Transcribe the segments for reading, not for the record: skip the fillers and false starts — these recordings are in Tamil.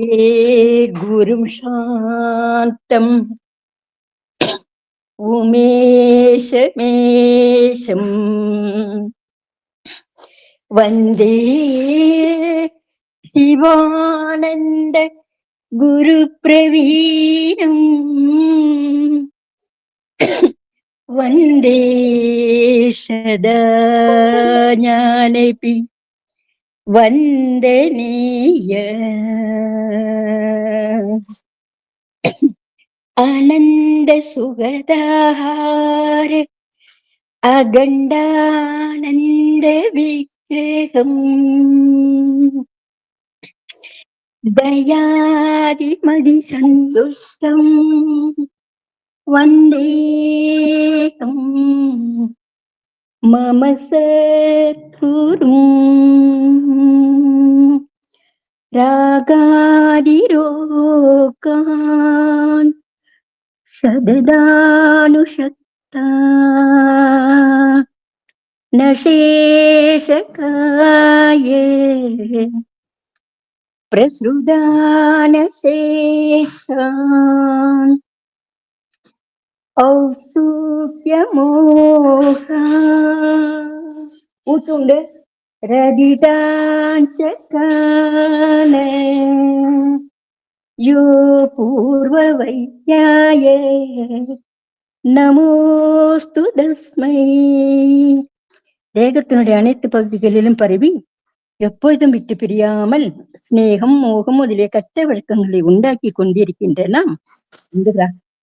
गुरुं शान्तम् उमेशमेशम् वन्दे शिवानन्द गुरुप्रवीणम् वन्दे सदा ज्ञानपि वन्दनीय आनन्द सुगदाहार अगण्डानन्द विग्रहम् दयादिमदि सन्तुष्टम् वन्देकम् मम सद्गुरुम् रागादिरोगान् सददानुशक्ता न शेषकाये प्रसृदानशेषान् औत्सुक्यमोहा उतुण्ड रदिताञ्चकान यो पूर्ववैज्ञाय நமோஸ்து தஸ்மை. தேகத்தினுடைய அனைத்து பகுதிகளிலும் பரவி எப்பொழுதும் விட்டு பிரியாமல் சிநேகம் மோகம் முதலிய கட்ட வழக்கங்களை உண்டாக்கி கொண்டிருக்கின்றன.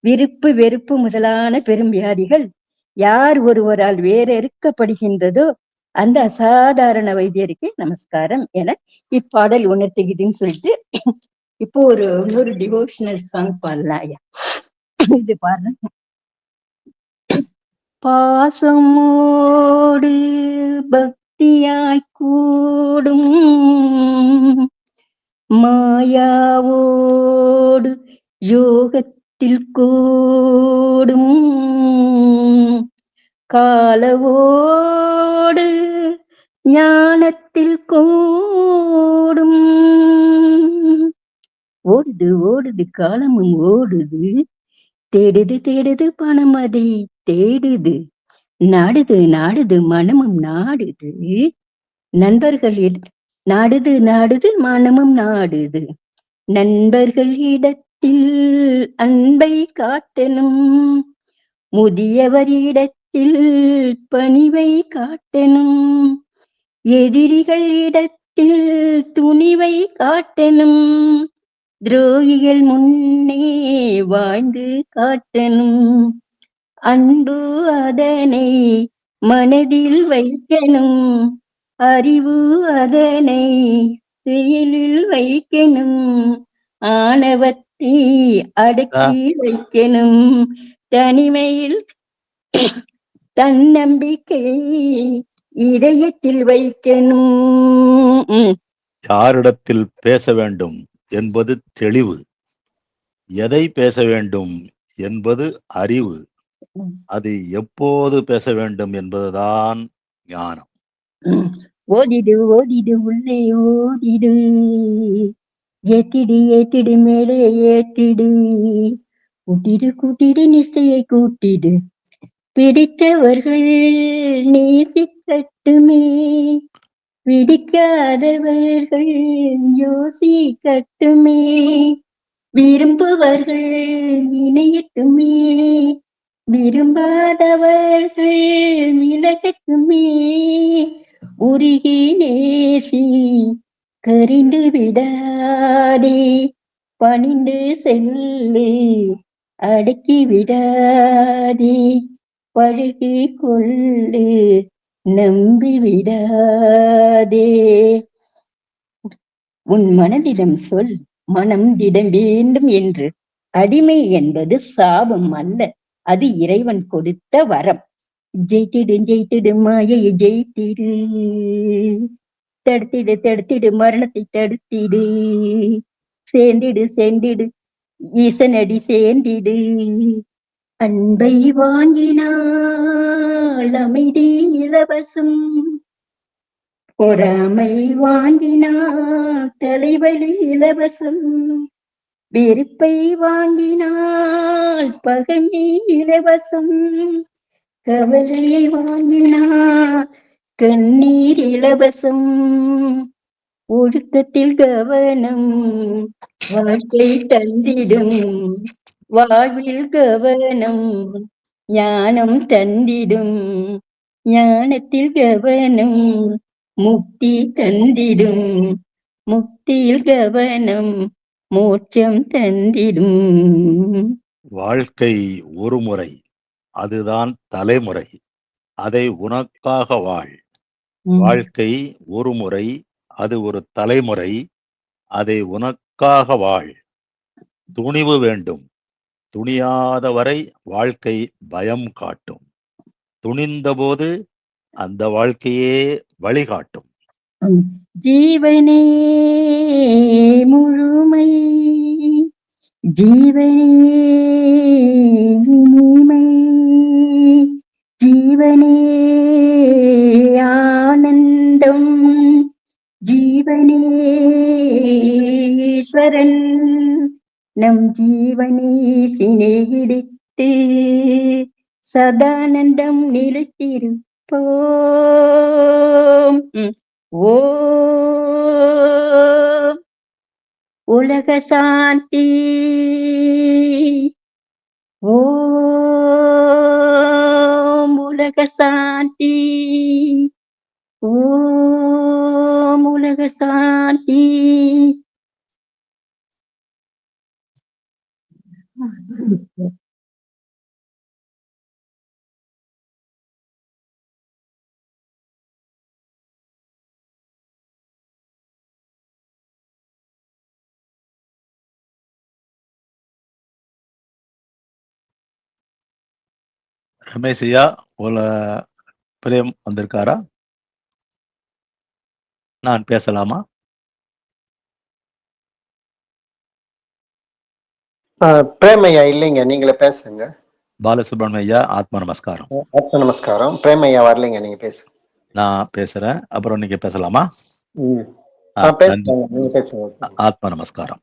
விருப்பு வெறுப்பு முதலான பெரும் வியாதிகள் யார் ஒருவரால் வேறறுக்கப்படுகின்றதோ அந்த அசாதாரண வைத்தியருக்கு நமஸ்காரம் என இப்பாடல் உணர்த்துகிறதுன்னு சொல்லிட்டு இப்போ இன்னொரு டிவோஷனல் சாங் பாடலாம். இது பாருங்க. பாசமோடு பக்தியாய் கூடும் மாயாவோடு யோகத்தில் கூடும் காலவோடு ஞானத்தில் கூடும். ஓடுது ஓடுது காலமும் ஓடுது, தேடுது தேடுது பணம் அதை தேடுது, நாடுது நாடுது மனமும் நாடுது, நண்பர்கள் நாடுது நாடுது மனமும் நாடுது, நண்பர்கள் இடத்தில் அன்பை காட்டணும், முதியவர் இடத்தில் பணிவை காட்டணும், எதிரிகள் இடத்தில் துணிவை காட்டணும், துரோகிகள் முன்னே வாழ்ந்து காட்டணும், அன்பு அதனை மனதில் வைக்கணும், அறிவு அதனை செயலில் வைக்கணும், ஆணவத்தை அடக்கி வைக்கணும், தனிமையில் தன்னம்பிக்கை இதயத்தில் வைக்கணும். யாரிடத்தில் பேச வேண்டும் என்பது தெளிவு, எதை பேச வேண்டும் என்பது அறிவு, அது எப்போது பேச வேண்டும் என்பதுதான் ஞானம். ஓதிடு ஓதிடு உள்ளே ஓதிடு, ஏத்திடு ஏத்திடு மேலே ஏத்திடு, கூட்டிடு கூட்டிடு நிச்சயை கூட்டிடு, பிடித்தவர்கள் நேசிக்கட்டுமே, பிடிக்காதவர்கள் யோசிக்கட்டுமே, விரும்புவர்கள் இணையட்டுமே, விரும்பாதவர்கள் விலகட்டுமே, உருகி நேசி கரிந்து விடாதே, பணிந்து செல்லு அடக்கி விடாதே, பழகி கொள்ளு நம்பி விடாதே. உன் மனதிடம் சொல் மனம் திடம் வேண்டும் என்று. அடிமை என்பது சாபம் அல்ல, அது இறைவன் கொடுத்த வரம். ஜெயித்திடு ஜெயித்திடு மாயையை ஜெயித்திடு, தடுத்திடு தடுத்திடு மரணத்தை தடுத்திடு, சேர்ந்திடு சேர்ந்திடு ஈசனடி சேர்ந்திடு, அன்பை வாங்கினால் அமைதி இலவசம், பொறாமை வாங்கினால் தலைவலி இலவசம், வெறுப்பை வாங்கினால் பகைமை இலவசம், கவலையை வாங்கினால் கண்ணீர் இலவசம், ஒழுக்கத்தில் கவனம் வாழ்க்கை தந்திடும், வாழ்வில் கவனம் ஞானம் தந்திடும், ஞானத்தில் கவனம் முக்தி தந்திடும், முக்தியில் கவனம் மோட்சம் தந்திடும். வாழ்க்கை ஒரு முறை, அதுதான் தலைமுறை, அதை உனக்காக வாழ். வாழ்க்கை ஒரு முறை, அது ஒரு தலைமுறை, அதை உனக்காக வாழ். துணிவு வேண்டும், துணியாத வரை வாழ்க்கை பயம் காட்டும், துணிந்தபோது அந்த வாழ்க்கையே வழிகாட்டும். ஜீவனே முழுமை, ஜீவனே இனிமை, ஜீவனே ஆனந்தம், ஜீவனே ஈஸ்வரன், நம் ஜீவனே சினையிடித்து சதானந்தம் நிலைத்திருப்போம். ஓம் உலக சாந்தி, ஓம் உலக சாந்தி, ஓம் உலக சாந்தி. ரமேஷ் ஐயா, பிரேம் வந்திருக்காரா? நான் பேசலாமா? பிரேமையா இல்லைங்க, நீங்களே பேசுங்க. பாலசுப்ரமணிய ஐயா, ஆத்ம நமஸ்காரம். ஆத்ம நமஸ்காரம். பிரேமையா வரலைங்க, நீங்க பேசுங்க. நான் பேசுறேன், அப்புறம் நீங்க பேசலாமா? நீங்க பேசுங்க. ஆத்ம நமஸ்காரம்.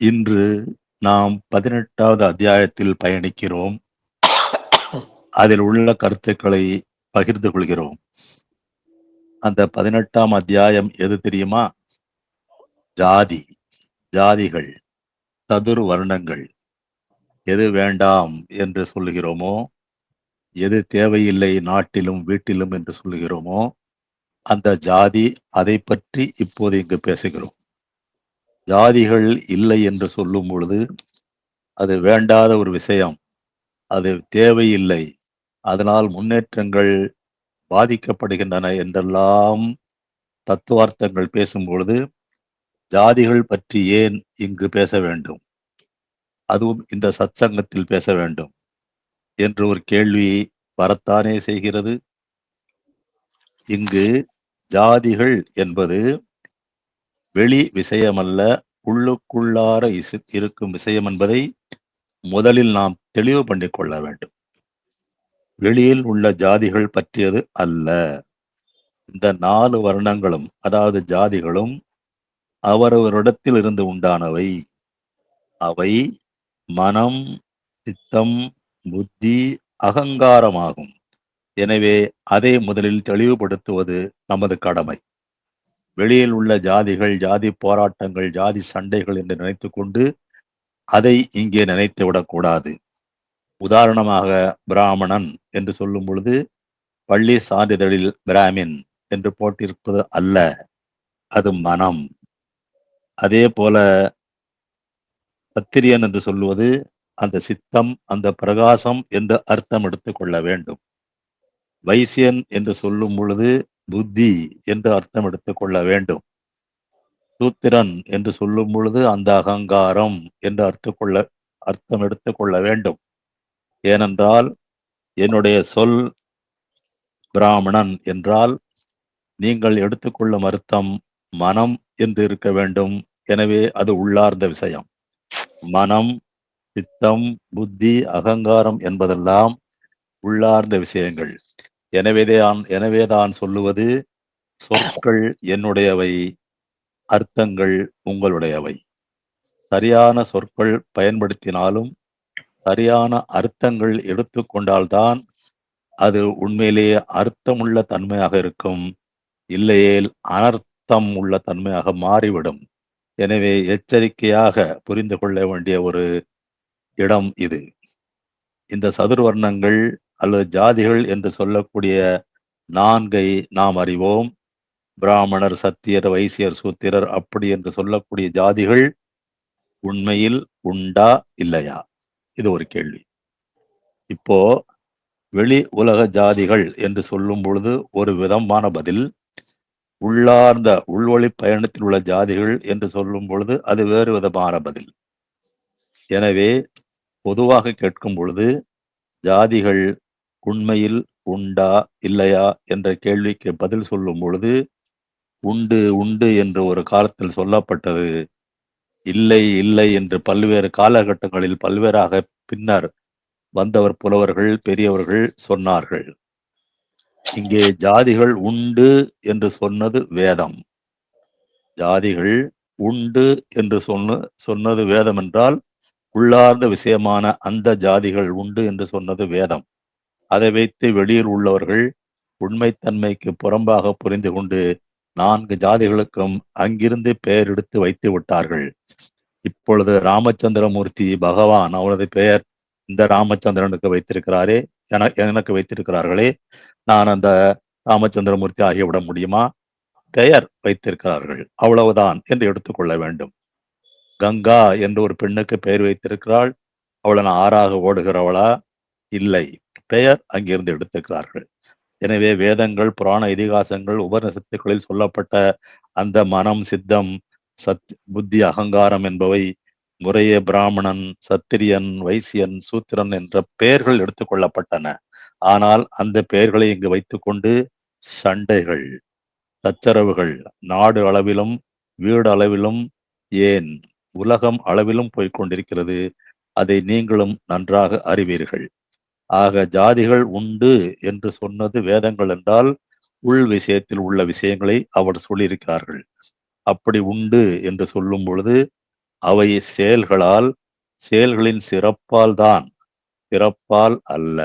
இன்று நாம் 18வது அத்தியாயத்தில் பயணிக்கிறோம். அதில் உள்ள கருத்துக்களை பகிர்ந்து கொள்கிறோம். அந்த 18ஆம் அத்தியாயம் எது தெரியுமா? ஜாதி, ஜாதிகள், சதுர் வர்ணங்கள். எது வேண்டாம் என்று சொல்லுகிறோமோ, எது தேவையில்லை நாட்டிலும் வீட்டிலும் என்று சொல்லுகிறோமோ, அந்த ஜாதி, அதை பற்றி இப்போது இங்கு பேசுகிறோம். ஜாதிகள் இல்லை என்று சொல்லும் பொழுது அது வேண்டாத ஒரு விஷயம், அது தேவையில்லை, அதனால் முன்னேற்றங்கள் பாதிக்கப்படுகின்றன என்றெல்லாம் தத்துவார்த்தங்கள் பேசும்பொழுது ஜாதிகள் பற்றி ஏன் இங்கு பேச வேண்டும், அதுவும் இந்த சத்சங்கத்தில் பேச வேண்டும் என்று ஒரு கேள்வி வரத்தானே செய்கிறது. இங்கு ஜாதிகள் என்பது வெளி விஷயமல்ல, உள்ளுக்குள்ளார இருக்கும் விஷயம் என்பதை முதலில் நாம் தெளிவு பண்ணிக் கொள்ள வேண்டும். வெளியில் உள்ள ஜாதிகள் பற்றியது அல்ல. இந்த 4 வர்ணங்களும், அதாவது ஜாதிகளும் அவரவரிடத்தில் இருந்து உண்டானவை. அவை மனம், சித்தம், புத்தி, அகங்காரமாகும். எனவே அதை முதலில் தெளிவுபடுத்துவது நமது கடமை. வெளியில் உள்ள ஜாதிகள், ஜாதி போராட்டங்கள், ஜாதி சண்டைகள் என்று நினைத்து கொண்டு அதை இங்கே நினைத்து விடக்கூடாது. உதாரணமாக பிராமணன் என்று சொல்லும் பொழுது பள்ளி சான்றிதழில் பிராமின் என்று போட்டிருப்பது அல்ல, அது மனம். அதே போல சத்திரியன் என்று சொல்லுவது அந்த சித்தம், அந்த பிரகாசம் என்று அர்த்தம் எடுத்துக் கொள்ள வேண்டும். வைசியன் என்று சொல்லும் பொழுது புத்தி என்று அர்த்தம் எடுத்துக் கொள்ள வேண்டும். சூத்திரன் என்று சொல்லும் பொழுது அந்த அகங்காரம் என்று அர்த்தம் எடுத்துக் கொள்ள வேண்டும். ஏனென்றால் என்னுடைய சொல் பிராமணன் என்றால் நீங்கள் எடுத்துக்கொள்ளும் அர்த்தம் மனம் என்று இருக்க வேண்டும். எனவே அது உள்ளார்ந்த விஷயம். மனம், சித்தம், புத்தி, அகங்காரம் என்பதெல்லாம் உள்ளார்ந்த விஷயங்கள். எனவேதான் சொல்லுவது, சொற்கள் என்னுடையவை, அர்த்தங்கள் உங்களுடையவை. சரியான சொற்கள் பயன்படுத்தினாலும் சரியான அர்த்தங்கள் எடுத்துக்கொண்டால்தான் அது உண்மையிலேயே அர்த்தமுள்ள தன்மையாக இருக்கும். இல்லையேல் அனர்த்தம் உள்ள தன்மையாக மாறிவிடும். எனவே எச்சரிக்கையாக புரிந்து கொள்ள வேண்டிய ஒரு இடம் இது. இந்த சதுர்வர்ணங்கள் அல்லது ஜாதிகள் என்று சொல்லக்கூடிய 4 நாம் அறிவோம். பிராமணர், சத்தியர், வைசியர், சூத்திரர் அப்படி என்று சொல்லக்கூடிய ஜாதிகள் உண்மையில் உண்டா இல்லையா? இது ஒரு கேள்வி. இப்போ வெளி உலக ஜாதிகள் என்று சொல்லும் பொழுது ஒரு விதமான பதில், உள்ளார்ந்த உள்வழி பயணத்தில் உள்ள ஜாதிகள் என்று சொல்லும் பொழுது அது வேறு விதமான பதில். எனவே பொதுவாக கேட்கும் பொழுது ஜாதிகள் உண்மையில் உண்டா இல்லையா என்ற கேள்விக்கு பதில் சொல்லும் பொழுது உண்டு உண்டு என்று ஒரு காலத்தில் சொல்லப்பட்டது, இல்லை இல்லை என்று பல்வேறு காலகட்டங்களில் பல்வேறாக பின்னர் வந்தவர் புலவர்கள், பெரியவர்கள் சொன்னார்கள். இங்கே ஜாதிகள் உண்டு என்று சொன்னது வேதம். ஜாதிகள் உண்டு என்று சொன்னது வேதம் என்றால் உள்ளார்ந்த விஷயமான அந்த ஜாதிகள் உண்டு என்று சொன்னது வேதம். அதை வைத்து வெளியில் உள்ளவர்கள் உண்மைத்தன்மைக்கு புறம்பாக புரிந்து கொண்டு 4 ஜாதிகளுக்கும் அங்கிருந்து பெயர் எடுத்து வைத்து விட்டார்கள். இப்பொழுது ராமச்சந்திரமூர்த்தி பகவான், அவரது பெயர் இந்த ராமச்சந்திரனுக்கு வைத்திருக்கிறாரே, எனக்கு வைத்திருக்கிறார்களே, நான் அந்த ராமச்சந்திரமூர்த்தி ஆகிவிட முடியுமா? பெயர் வைத்திருக்கிறார்கள், அவ்வளவுதான் என்று எடுத்துக்கொள்ள வேண்டும். கங்கா என்று ஒரு பெண்ணுக்கு பெயர் வைத்திருக்கிறாள், அவளை நான் ஆறாக ஓடுகிறவளா? இல்லை, பெயர் அங்கிருந்து எடுத்துக்கிறார்கள். எனவே வேதங்கள், புராண இதிகாசங்கள், உபநிஷத்துக்களில் சொல்லப்பட்ட அந்த மனம், சித்தம், புத்தி, அகங்காரம் என்பவை முறையே பிராமணன், சத்திரியன், வைசியன், சூத்திரன் என்ற பெயர்கள் எடுத்துக்கொள்ளப்பட்டன. ஆனால் அந்த பெயர்களை இங்கு வைத்துக்கொண்டு சண்டைகள், சச்சரவுகள் நாடு அளவிலும் வீடு அளவிலும் ஏன் உலகம் அளவிலும் போய்கொண்டிருக்கிறது. அதை நீங்களும் நன்றாக அறிவீர்கள். ஆக ஜாதிகள் உண்டு என்று சொன்னது வேதங்கள் என்றால் உள் விஷயத்தில் உள்ள விஷயங்களை அவர் சொல்லியிருக்கிறார்கள். அப்படி உண்டு என்று சொல்லும் பொழுது அவை செயல்களால், செயல்களின் சிறப்பால் தான், பிறப்பால் அல்ல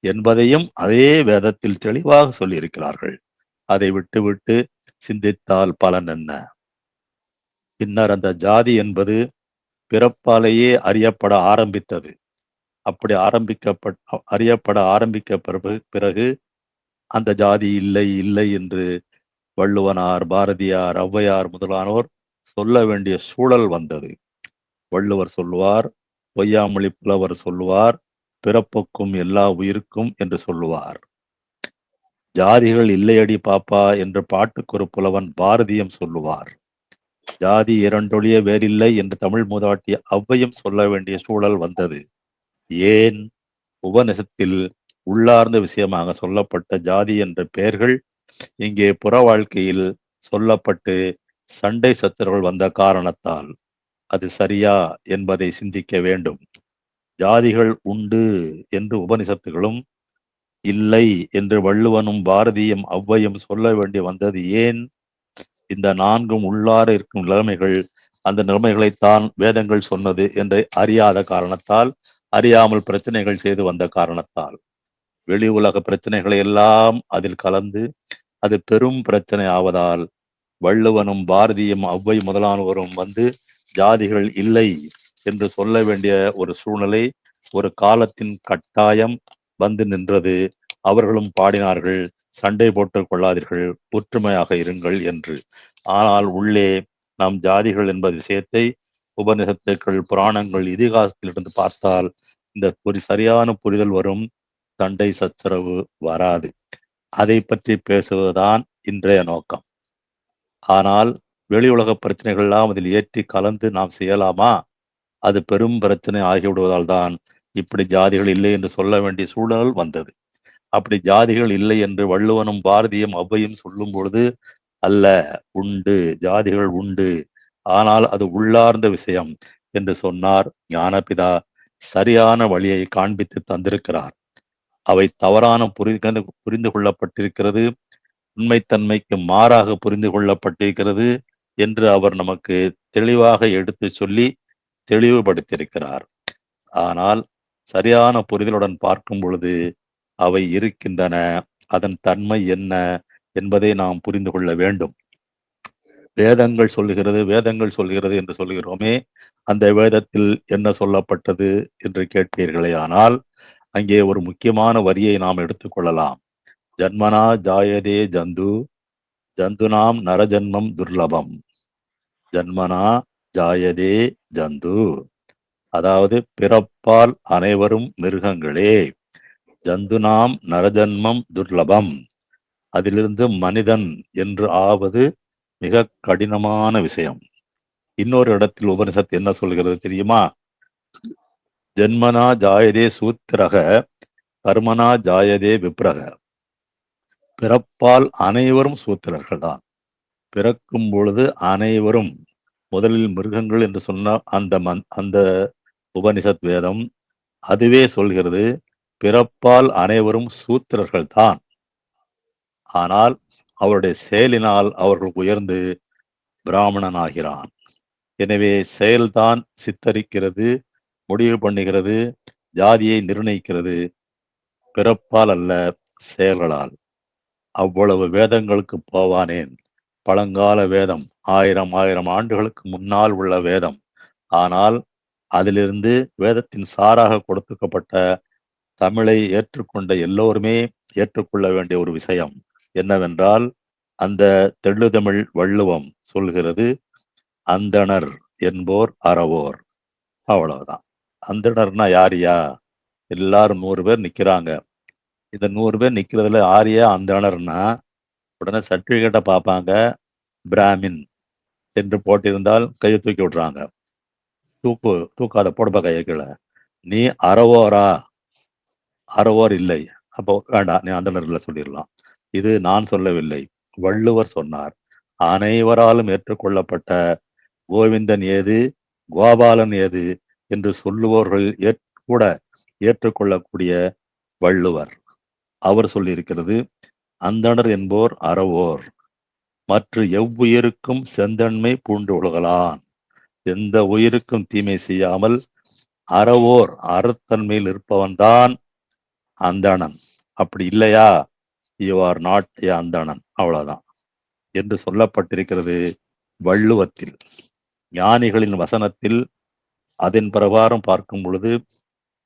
என்பதையும் அதே வேதத்தில் தெளிவாக சொல்லியிருக்கிறார்கள். அதை விட்டுவிட்டு சிந்தித்தால் பலன் என்ன? பின்னர் அந்த ஜாதி என்பது பிறப்பாலேயே அறியப்பட ஆரம்பித்தது. அப்படி அறியப்பட ஆரம்பிக்க பிறகு அந்த ஜாதி இல்லை இல்லை என்று வள்ளுவனார், பாரதியார், ஔவையார் முதலானோர் சொல்ல வேண்டிய சூழல் வந்தது. வள்ளுவர் சொல்லுவார், பொய்யாமொழி புலவர் சொல்லுவார், பிறப்புக்கும் எல்லா உயிருக்கும் என்று சொல்லுவார். ஜாதிகள் இல்லையடி பாப்பா என்று பாட்டுக்கொரு புலவன் பாரதியம் சொல்லுவார். ஜாதி இரண்டொழிய வேறில்லை என்று தமிழ் மூதாட்டி ஔவையும் சொல்ல வேண்டிய சூழல் வந்தது. ஏன்? உபநிஷத்தில் உள்ளார்ந்த விஷயமாக சொல்லப்பட்ட ஜாதி என்ற பெயர்கள் இங்கே புற வாழ்க்கையில் சொல்லப்பட்டு சண்டை சச்சரவுகள் வந்த காரணத்தால். அது சரியா என்பதை சிந்திக்க வேண்டும். ஜாதிகள் உண்டு என்று உபனிஷத்துகளும், இல்லை என்று வள்ளுவனும் பாரதியும் ஔவையும் சொல்ல வேண்டி வந்தது ஏன்? இந்த 4ம் உள்ளார இருக்கும் நிலைமைகள், அந்த நிலைமைகளைத்தான் வேதங்கள் சொன்னது என்று அறியாத காரணத்தால், அறியாமல் பிரச்சனைகள் செய்து வந்த காரணத்தால், வெளி உலக பிரச்சனைகளை எல்லாம் அதில் கலந்து அது பெரும் பிரச்சனை ஆவதால் வள்ளுவனும் பாரதியும் ஔவை முதலானோரும் வந்து ஜாதிகள் இல்லை என்று சொல்ல வேண்டிய ஒரு சூழ்நிலை, ஒரு காலத்தின் கட்டாயம் வந்து நின்றது. அவர்களும் பாடினார்கள், சண்டை போட்டுக் கொள்ளாதீர்கள், ஒற்றுமையாக இருங்கள் என்று. ஆனால் உள்ளே நாம் ஜாதிகள் என்பது விஷயத்தை உபநிஷத்துக்கள், புராணங்கள், இதிகாசத்திலிருந்து பார்த்தால் இந்த ஒரு சரியான புரிதல் வரும். சண்டை சச்சரவு வராது. அதை பற்றி பேசுவதுதான் இன்றைய நோக்கம். ஆனால் வெளி உலக பிரச்சனைகள் எல்லாம் அதில் ஏற்றி கலந்து நாம் செய்யலாமா? அது பெரும் பிரச்சனை ஆகிவிடுவதால் தான் இப்படி ஜாதிகள் இல்லை என்று சொல்ல வேண்டிய சூழல் வந்தது. அப்படி ஜாதிகள் இல்லை என்று வள்ளுவனும் பாரதியும் ஔவையும் சொல்லும் பொழுது, அல்ல, உண்டு, ஜாதிகள் உண்டு, ஆனால் அது உள்ளார்ந்த விஷயம். என்று சொன்னார் ஞானபிதா. சரியான வழியை காண்பித்து தந்திருக்கிறார். அவை தவறான புரிந்து கொள்ளப்பட்டிருக்கிறது, உண்மைத்தன்மைக்கு மாறாக புரிந்து கொள்ளப்பட்டிருக்கிறது என்று அவர் நமக்கு தெளிவாக எடுத்து சொல்லி தெளிவுபடுத்தியிருக்கிறார். ஆனால் சரியான புரிதலுடன் பார்க்கும் பொழுது அவை இருக்கின்றன. அதன் தன்மை என்ன என்பதை நாம் புரிந்து கொள்ள வேண்டும். வேதங்கள் சொல்லுகிறது என்று சொல்லுகிறோமே, அந்த வேதத்தில் என்ன சொல்லப்பட்டது என்று கேட்பீர்களே. ஆனால் அங்கே ஒரு முக்கியமான வரியை நாம் எடுத்துக்கொள்ளலாம். ஜன்மனா ஜாயதே ஜந்து ஜந்துனாம் நரஜன்மம் துர்லபம். ஜன்மனா ஜாயதே ஜந்து, அதாவது பிறப்பால் அனைவரும் மிருகங்களே. ஜந்துனாம் நரஜன்மம் துர்லபம், அதிலிருந்து மனிதன் என்று ஆவது மிக கடினமான விஷயம். இன்னொரு இடத்தில் உபனிஷத் என்ன சொல்கிறது தெரியுமா? ஜன்மனா ஜாயதே சூத்திரக கர்மனா ஜாயதே விப்ரக. பிறப்பால் அனைவரும் சூத்திரர்கள் தான். பிறக்கும் பொழுது அனைவரும், முதலில் மிருகங்கள் என்று சொன்ன அந்த உபனிஷத் வேதம் அதுவே சொல்கிறது பிறப்பால் அனைவரும் சூத்திரர்கள் தான். ஆனால் அவருடைய செயலினால் அவர்கள் உயர்ந்து பிராமணன் ஆகிறான். எனவே செயல்தான் சித்தரிக்கிறது, முடிவு பண்ணுகிறது, ஜாதியை நிர்ணயிக்கிறது, பிறப்பால் அல்ல செயல்களால். அவ்வளவு வேதங்களுக்கு போவானேன். பழங்கால வேதம், ஆயிரம் ஆண்டுகளுக்கு முன்னால் உள்ள வேதம். ஆனால் அதிலிருந்து வேதத்தின் சாராக கொடுக்கப்பட்ட தமிழை ஏற்றுக்கொண்ட எல்லோருமே ஏற்றுக்கொள்ள வேண்டிய ஒரு விஷயம் என்னவென்றால், அந்த தெள்ளுதமிழ் வள்ளுவம் சொல்கிறது அந்தணர் என்போர் அறவோர். அவ்வளவுதான். அந்தணர்னா யாரியா? எல்லாரும் 100 பேர் நிக்கிறாங்க. இந்த 100 பேர் நிக்கிறதுல ஆரியா அந்தணர்னா உடனே சர்டிபிகேட்டை பார்ப்பாங்க. பிராமின் என்று போட்டிருந்தால் கையை தூக்கி விடுறாங்க. தூக்காத, போடுப்பா கையை கீழே. நீ அறவோரா? அறவோர் இல்லை, அப்போ வேண்டாம், நீ அந்தணர்ல சொல்லிடலாம். இது நான் சொல்லவில்லை, வள்ளுவர் சொன்னார். அனைவராலும் ஏற்றுக்கொள்ளப்பட்ட கோவிந்தன் ஏது, கோபாலன் ஏது என்று சொல்லுவோர்கள் கூட ஏற்றுக்கொள்ளக்கூடிய வள்ளுவர். அவர் சொல்லியிருக்கிறது அந்தணர் என்போர் அறவோர், மற்ற எவ்வுயிருக்கும் செந்தன்மை பூண்டு உலகலான். எந்த உயிருக்கும் தீமை செய்யாமல் அறவோர், அறத்தன்மையில் இருப்பவன்தான் அந்தணன். அப்படி இல்லையா, யூ ஆர் நாட் ஏ அந்தணன், அவ்வளவுதான் என்று சொல்லப்பட்டிருக்கிறது வள்ளுவத்தில். ஞானிகளின் வசனத்தில் அதன் பிரகாரம் பார்க்கும் பொழுது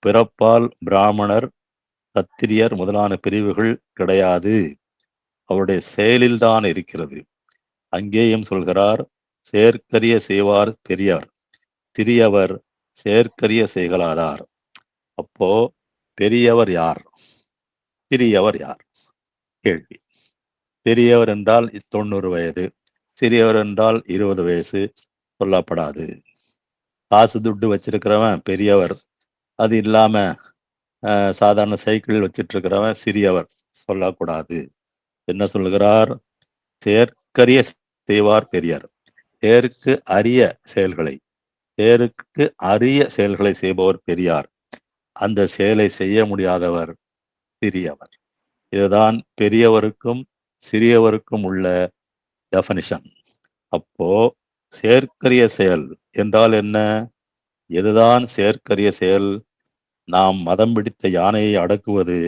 பிறப்பால் பிராமணர், சத்திரியர் முதலான பிரிவுகள் கிடையாது, அவருடைய செயலில்தான் இருக்கிறது. அங்கேயும் சொல்கிறார் செயற்கரிய செய்வார் பெரியார், திரியவர் செயற்கரிய செய்கலாதார். அப்போ பெரியவர் யார், சிறியவர் யார்? கேள்வி. பெரியவர் என்றால் 90 வயது, சிறியவர் என்றால் 20 வயசு சொல்லப்படாது. காசு துட்டு வச்சிருக்கிறவன் பெரியவர், அது இல்லாம சாதாரண சைக்கிள் வச்சிட்டு இருக்கிறவன் சிறியவர் சொல்லக்கூடாது. என்ன சொல்லுகிறார்? செயற்கரிய செய்வார் பெரியார், செயற்கு அரிய செயல்களை, செயற்கு அரிய செயல்களை செய்பவர் பெரியார், அந்த செயலை செய்ய முடியாதவர் சிறியவர். இதுதான் பெரியவருக்கும் சிறியவருக்கும் உள்ள டெஃபனிஷன். அப்போ செயற்கரிய செயல் என்றால் என்ன? எதுதான் செயற்கரிய செயல்? நாம் மதம் பிடித்த யானையை அடக்குவது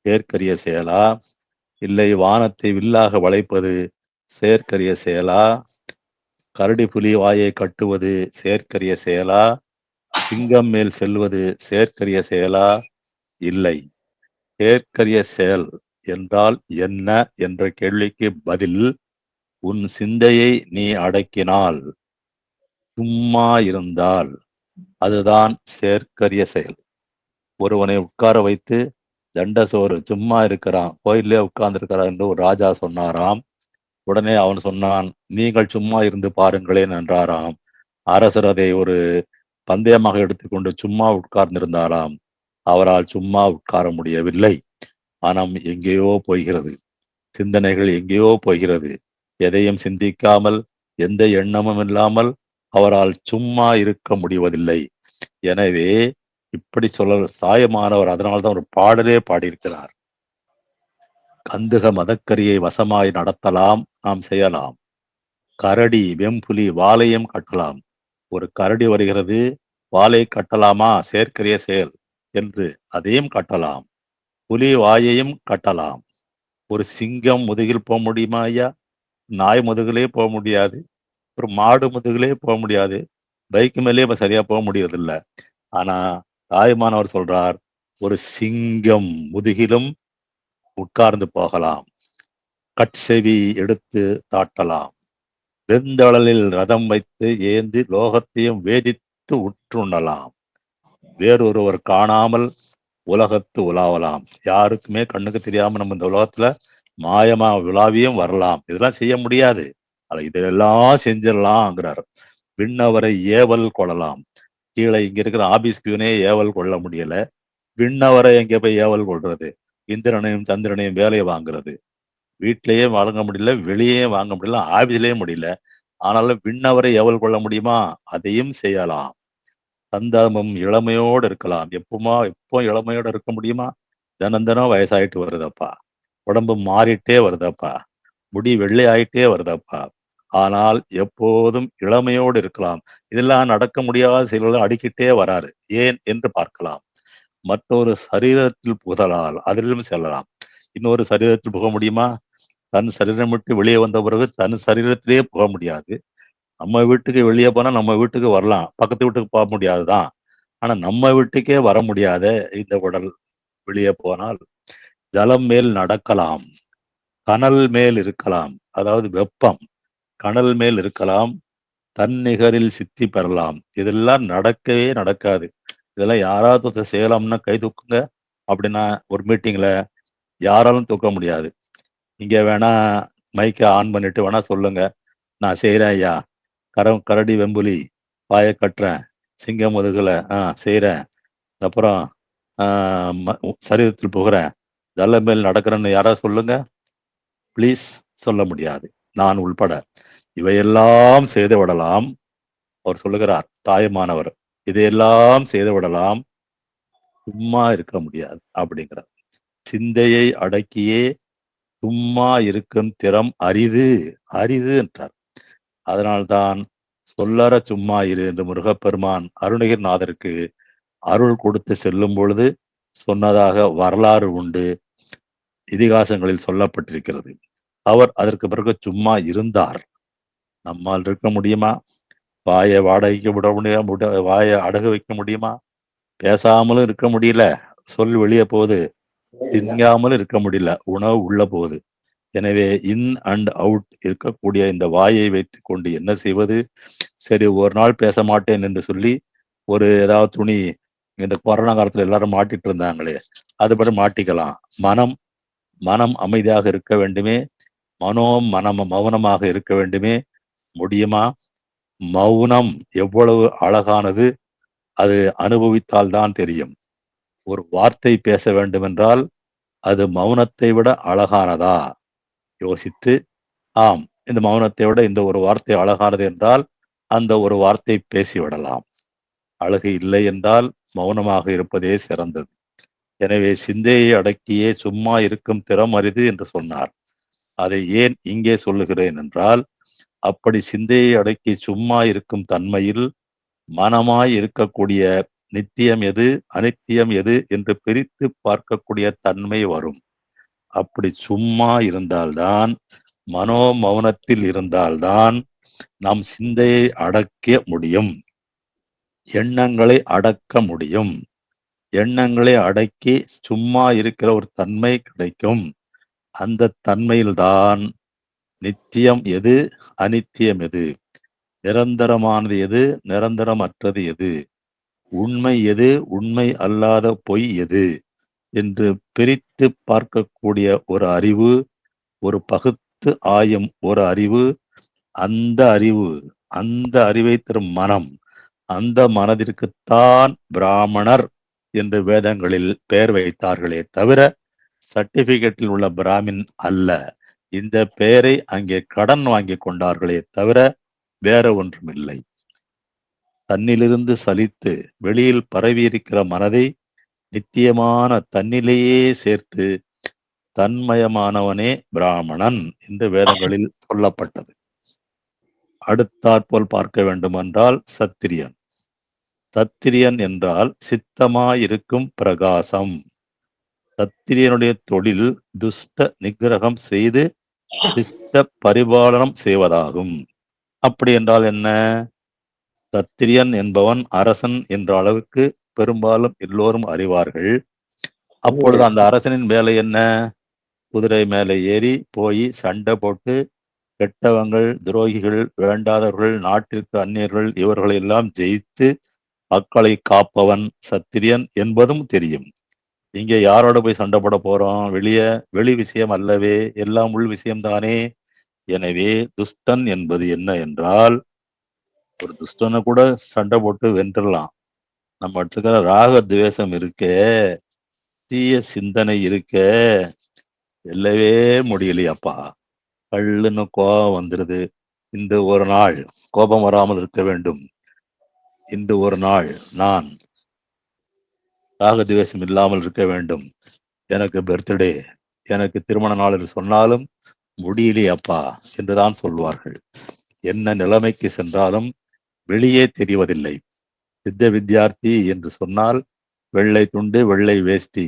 செயற்கரிய செயலா? இல்லை வானத்தை வில்லாக வளைப்பது செயற்கரிய செயலா? கரடி புலி வாயை கட்டுவது செயற்கரிய செயலா? சிங்கம் மேல் செல்வது செயற்கரிய செயலா? இல்லை. செயற்கரிய செயல் என்றால் என்ன என்ற கேள்விக்கு பதில், உன் சிந்தையை நீ அடக்கினால், சும்மா இருந்தால், அதுதான் செயற்கரிய செயல். ஒருவனை உட்கார வைத்து தண்டசோறு, சும்மா இருக்கிறான், கோயிலே உட்கார்ந்து இருக்கிறான் என்று ஒரு ராஜா சொன்னாராம். உடனே அவன் சொன்னான், நீங்கள் சும்மா இருந்து பாருங்களேன் என்றாராம். அரசர் அதை ஒரு பந்தயமாக எடுத்துக்கொண்டு சும்மா உட்கார்ந்திருந்தாராம். அவரால் சும்மா உட்கார முடியவில்லை. மனம் எங்கேயோ போகிறது, சிந்தனைகள் எங்கேயோ போகிறது. எதையும் சிந்திக்காமல், எந்த எண்ணமும் இல்லாமல் அவரால் சும்மா இருக்க முடிவதில்லை. எனவே இப்படி சொல்ல சாயமானவர் அதனால்தான் ஒரு பாடலே பாடியிருக்கிறார். கந்துக மதக்கரியை வசமாய் நடத்தலாம், நாம் செய்யலாம். கரடி வெம்புலி வாளையும் கட்டலாம். ஒரு கரடி வருகிறது, வாளை கட்டலாமா, செயற்கரிய செயல் என்று அதையும் கட்டலாம். புலி வாயையும் கட்டலாம். ஒரு சிங்கம் முதுகில் போக முடியுமா ஐயா? நாய் முதுகிலே போக முடியாது. ஒரு மாடு முதுகிலே போக முடியாது. பைக்கு மேலே இப்ப சரியா போக முடியறதில்ல. ஆனா தாயுமானவர் சொல்றார், ஒரு சிங்கம் முதுகிலும் உட்கார்ந்து போகலாம். கட்செவி எடுத்து தாட்டலாம். வெந்தளலில் ரதம் வைத்து ஏந்தி லோகத்தையும் வேதித்து உற்றுண்ணலாம். வேறொருவர் காணாமல் உலகத்து உலாவலாம். யாருக்குமே கண்ணுக்கு தெரியாம நம்ம இந்த உலகத்துல மாயமா உலாவியும் வரலாம். இதெல்லாம் செய்ய முடியாது. இதெல்லாம் செஞ்சிடலாம்ங்கிறார். விண்ணவரை ஏவல் கொள்ளலாம். கீழே இங்க இருக்கிற ஆபீஸ் பியூனே ஏவல் கொள்ள முடியல. விண்ணவரை எங்க போய் ஏவல் கொள்றது? இந்திரனையும் சந்திரனையும் வேலையை வாங்குறது. வீட்டிலேயே வாங்க முடியல, வெளியே வாங்க முடியல, ஆபீஸ்லயே முடியல. ஆனாலும் விண்ணவரை ஏவல் கொள்ள முடியுமா? அதையும் செய்யலாம். சந்தமும் இளமையோடு இருக்கலாம். எப்போ இளமையோடு இருக்க முடியுமா? தினம் தினம் வயசாயிட்டு வருதப்பா. உடம்பு மாறிட்டே வருதப்பா. முடி வெள்ளை ஆயிட்டே வருதப்பா. ஆனால் எப்போதும் இளமையோடு இருக்கலாம். இதெல்லாம் நடக்க முடியாத செயல்களை அடிக்கிட்டே வராரு. ஏன் என்று பார்க்கலாம். மற்றொரு சரீரத்தில் புகழால் அதிலும் செல்லலாம். இன்னொரு சரீரத்தில் புக முடியுமா? தன் சரீரம் விட்டு வெளியே வந்த பிறகு தன் சரீரத்திலே புக முடியாது. நம்ம வீட்டுக்கு வெளியே போனா நம்ம வீட்டுக்கு வரலாம், பக்கத்து வீட்டுக்கு போக முடியாதுதான். ஆனா நம்ம வீட்டுக்கே வர முடியாத இந்த உடல் வெளியே போனால் ஜலம் மேல் நடக்கலாம், கனல் மேல் இருக்கலாம். அதாவது வெப்பம் கனல் மேல் இருக்கலாம், தன்னிகரில் சித்தி பெறலாம். இதெல்லாம் நடக்கவே நடக்காது. இதெல்லாம் யாராவது செய்யலாம்னா கை தூக்குங்க அப்படின்னா ஒரு மீட்டிங்ல யாராலும் தூக்க முடியாது. இங்க வேணா மைக்க ஆன் பண்ணிட்டு வேணா சொல்லுங்க, நான் செய்யறேன் ஐயா, கரடி வெம்புலி வாயை கட்டுறேன், சிங்கம் முதுகுல செய்யறேன், அப்புறம் சரீரத்தில் புகிறேன், ஜல்ல மேல் நடக்கிறேன்னு யாராவது சொல்லுங்க. பிளீஸ் சொல்ல முடியாது, நான் உள்பட. இவையெல்லாம் செய்து விடலாம். அவர் சொல்லுகிறார் தாயுமானவர், இதையெல்லாம் செய்து விடலாம், சும்மா இருக்க முடியாது அப்படிங்கிறார். சிந்தையை அடக்கியே சும்மா இருக்கும் திறம் அரிது அரிது என்றார். அதனால்தான் சொல்லற சும்மா இரு என்று முருகப்பெருமான் அருணகிரிநாதருக்கு அருள் கொடுத்து செல்லும் பொழுது சொன்னதாக வரலாறு உண்டு, இதிகாசங்களில் சொல்லப்பட்டிருக்கிறது. அவர் அதற்கு பிறகு சும்மா இருந்தார். நம்மால் இருக்க முடியுமா? வாயை வாடகைக்கு விட முடியாம, வாயை அடகு வைக்க முடியுமா? பேசாமலும் இருக்க முடியல, சொல் வெளியே போகுது. திங்காமலும் இருக்க முடியல, உணவு உள்ள போகுது. எனவே இன் அண்ட் அவுட் இருக்கக்கூடிய இந்த வாயை வைத்துக் கொண்டு என்ன செய்வது? சரி, ஒரு நாள் பேச மாட்டேன் என்று சொல்லி ஒரு ஏதாவது துணி, இந்த கொரோனா காலத்துல எல்லாரும் மாட்டிட்டு இருந்தாங்களே, அதுபடி மாட்டிக்கலாம். மனம் அமைதியாக இருக்க வேண்டுமே, மௌனமாக இருக்க வேண்டுமே. முடியுமா? மௌனம் எவ்வளவு அழகானது, அது அனுபவித்தால் தான் தெரியும். ஒரு வார்த்தை பேச வேண்டும் என்றால் அது மௌனத்தை விட அழகானதா? யோசித்து, ஆம், இந்த மௌனத்தை விட இந்த ஒரு வார்த்தை அழகானது என்றால் அந்த ஒரு வார்த்தை பேசிவிடலாம். அழகு இல்லை என்றால் மௌனமாக இருப்பதே சிறந்தது. எனவே சிந்தையை அடக்கியே சும்மா இருக்கும் திறம் அரிது என்று சொன்னார். அதை ஏன் இங்கே சொல்லுகிறேன் என்றால், அப்படி சிந்தையை அடக்கி சும்மா இருக்கும் தன்மையில் மனமாய் இருக்கக்கூடிய நித்தியம் எது, அனித்தியம் எது என்று பிரித்து பார்க்கக்கூடிய தன்மை வரும். அப்படி சும்மா இருந்தால்தான், மௌனத்தில் இருந்தால்தான் நாம் சிந்தையை அடக்க முடியும், எண்ணங்களை அடக்க முடியும். எண்ணங்களை அடக்கி சும்மா இருக்கிற ஒரு தன்மை கிடைக்கும். அந்த தன்மையில்தான் நித்தியம் எது, அனித்தியம் எது, நிரந்தரமானது எது, நிரந்தரமற்றது எது, உண்மை எது, உண்மை அல்லாத பொய் எது என்று பிரித்து பார்க்கக்கூடிய ஒரு அறிவு, ஒரு பகுத்து ஆயும் ஒரு அறிவு, அந்த அறிவை தரும் மனம், அந்த மனதிற்குத்தான் பிராமணர் என்று வேதங்களில் பெயர் வைத்தார்களே தவிர சர்டிபிகேட்டில் உள்ள பிராமின் அல்ல. இந்த பெயரை அங்கே கடன் வாங்கி கொண்டார்களே தவிர வேற ஒன்றும் இல்லை. தன்னிலிருந்து சலித்து வெளியில் பரவியிருக்கிற மனதை நித்தியமான தன்னிலேயே சேர்த்து தன்மயமானவனே பிராமணன் என்று வேதங்களில் சொல்லப்பட்டது. அடுத்தாற்போல் பார்க்க வேண்டுமென்றால் சத்திரியன். சத்திரியன் என்றால் சித்தமாயிருக்கும் பிரகாசம். சத்திரியனுடைய தொழில் துஷ்ட நிகிரகம் செய்து சிஷ்ட பரிபாலனம் செய்வதாகும். அப்படி என்றால் என்ன? சத்திரியன் என்பவன் அரசன் என்ற அளவுக்கு பெரும்பாலும் எல்லோரும் அறிவார்கள். அப்பொழுது அந்த அரசனின் வேலை என்ன? குதிரை மேலே ஏறி போய் சண்டை போட்டு கெட்டவங்கள், துரோகிகள், வேண்டாதவர்கள், நாட்டிற்கு அந்நியர்கள் இவர்களை எல்லாம் ஜெயித்து மக்களை காப்பவன் சத்திரியன் என்பதும் தெரியும். இங்கே யாரோட போய் சண்டை போட போறோம்? வெளி விஷயம் அல்லவே, எல்லாம் உள் விஷயம்தானே. எனவே துஷ்டன் என்பது என்ன என்றால், ஒரு துஷ்டனை கூட சண்டை போட்டு வென்றலாம். நம்ம இருக்கிற ராக துவேஷம் இருக்க, தீய சிந்தனை இருக்க, வெல்லவே முடியலையாப்பா. கள்ளுன்னு கோபம் வந்துருது. இன்று ஒரு நாள் கோபம் வராமல் இருக்க வேண்டும். இன்று ஒரு நாள் நான் ராகத்வேஷம் இல்லாமல் இருக்க வேண்டும். எனக்கு பர்த்டே, எனக்கு திருமண நாள் என்று சொன்னாலும் முடியலையப்பா என்றுதான் சொல்வார்கள். என்ன நிலைமைக்கு சென்றாலும் வெளியே தெரிவதில்லை. சித்த வித்யார்த்தி என்று சொன்னால் வெள்ளை துண்டு, வெள்ளை வேஷ்டி,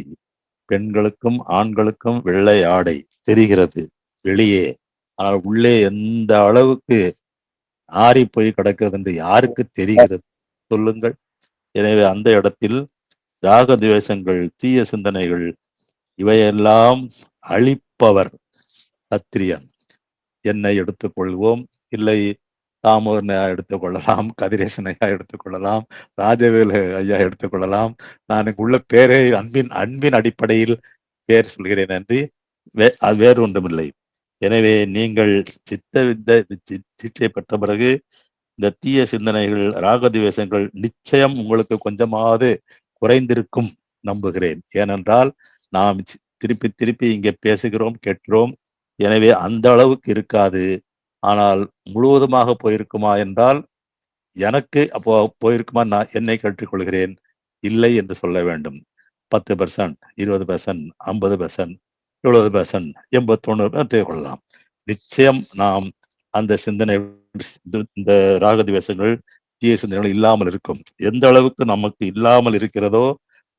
பெண்களுக்கும் ஆண்களுக்கும் வெள்ளை ஆடை தெரிகிறது வெளியே. ஆனால் உள்ளே எந்த அளவுக்கு ஆறி போய் கிடக்கிறது என்று யாருக்கு தெரிகிறது சொல்லுங்கள். எனவே அந்த இடத்தில் ராக துவேஷங்கள், தீய சிந்தனைகள் இவையெல்லாம் அழிப்பவர் சத்திரியன். என்னை எடுத்துக்கொள்வோம், இல்லை தாமோதரன் ஐயா எடுத்துக்கொள்ளலாம், கதிரேசன் ஐயா எடுத்துக்கொள்ளலாம், ராஜவேலு ஐயா எடுத்துக்கொள்ளலாம். நான் உள்ள பேரை அன்பின் அடிப்படையில் பேர் சொல்கிறேன் நன்றி, அது வேறு ஒன்றுமில்லை. எனவே நீங்கள் சித்தை பெற்ற பிறகு இந்த தீய சிந்தனைகள், ராகத்வேஷங்கள் நிச்சயம் உங்களுக்கு கொஞ்சமாவது குறைந்திருக்கும் நம்புகிறேன். ஏனென்றால் நாம் திருப்பி திருப்பி இங்கே பேசுகிறோம், கேட்கிறோம். எனவே அந்த அளவுக்கு இருக்காது. ஆனால் முழுவதுமாக போயிருக்குமா என்றால் எனக்கு அப்போ போயிருக்குமா நான் என்னை கற்றுக்கொள்கிறேன், இல்லை என்று சொல்ல வேண்டும். 10%, 20%, 50%, 70%, 81% கொள்ளலாம். நிச்சயம் நாம் அந்த சிந்தனை, இந்த ராகத்வேஷங்கள், தீய சிந்தனைகள் இல்லாமல் இருக்கும். எந்த அளவுக்கு நமக்கு இல்லாமல் இருக்கிறதோ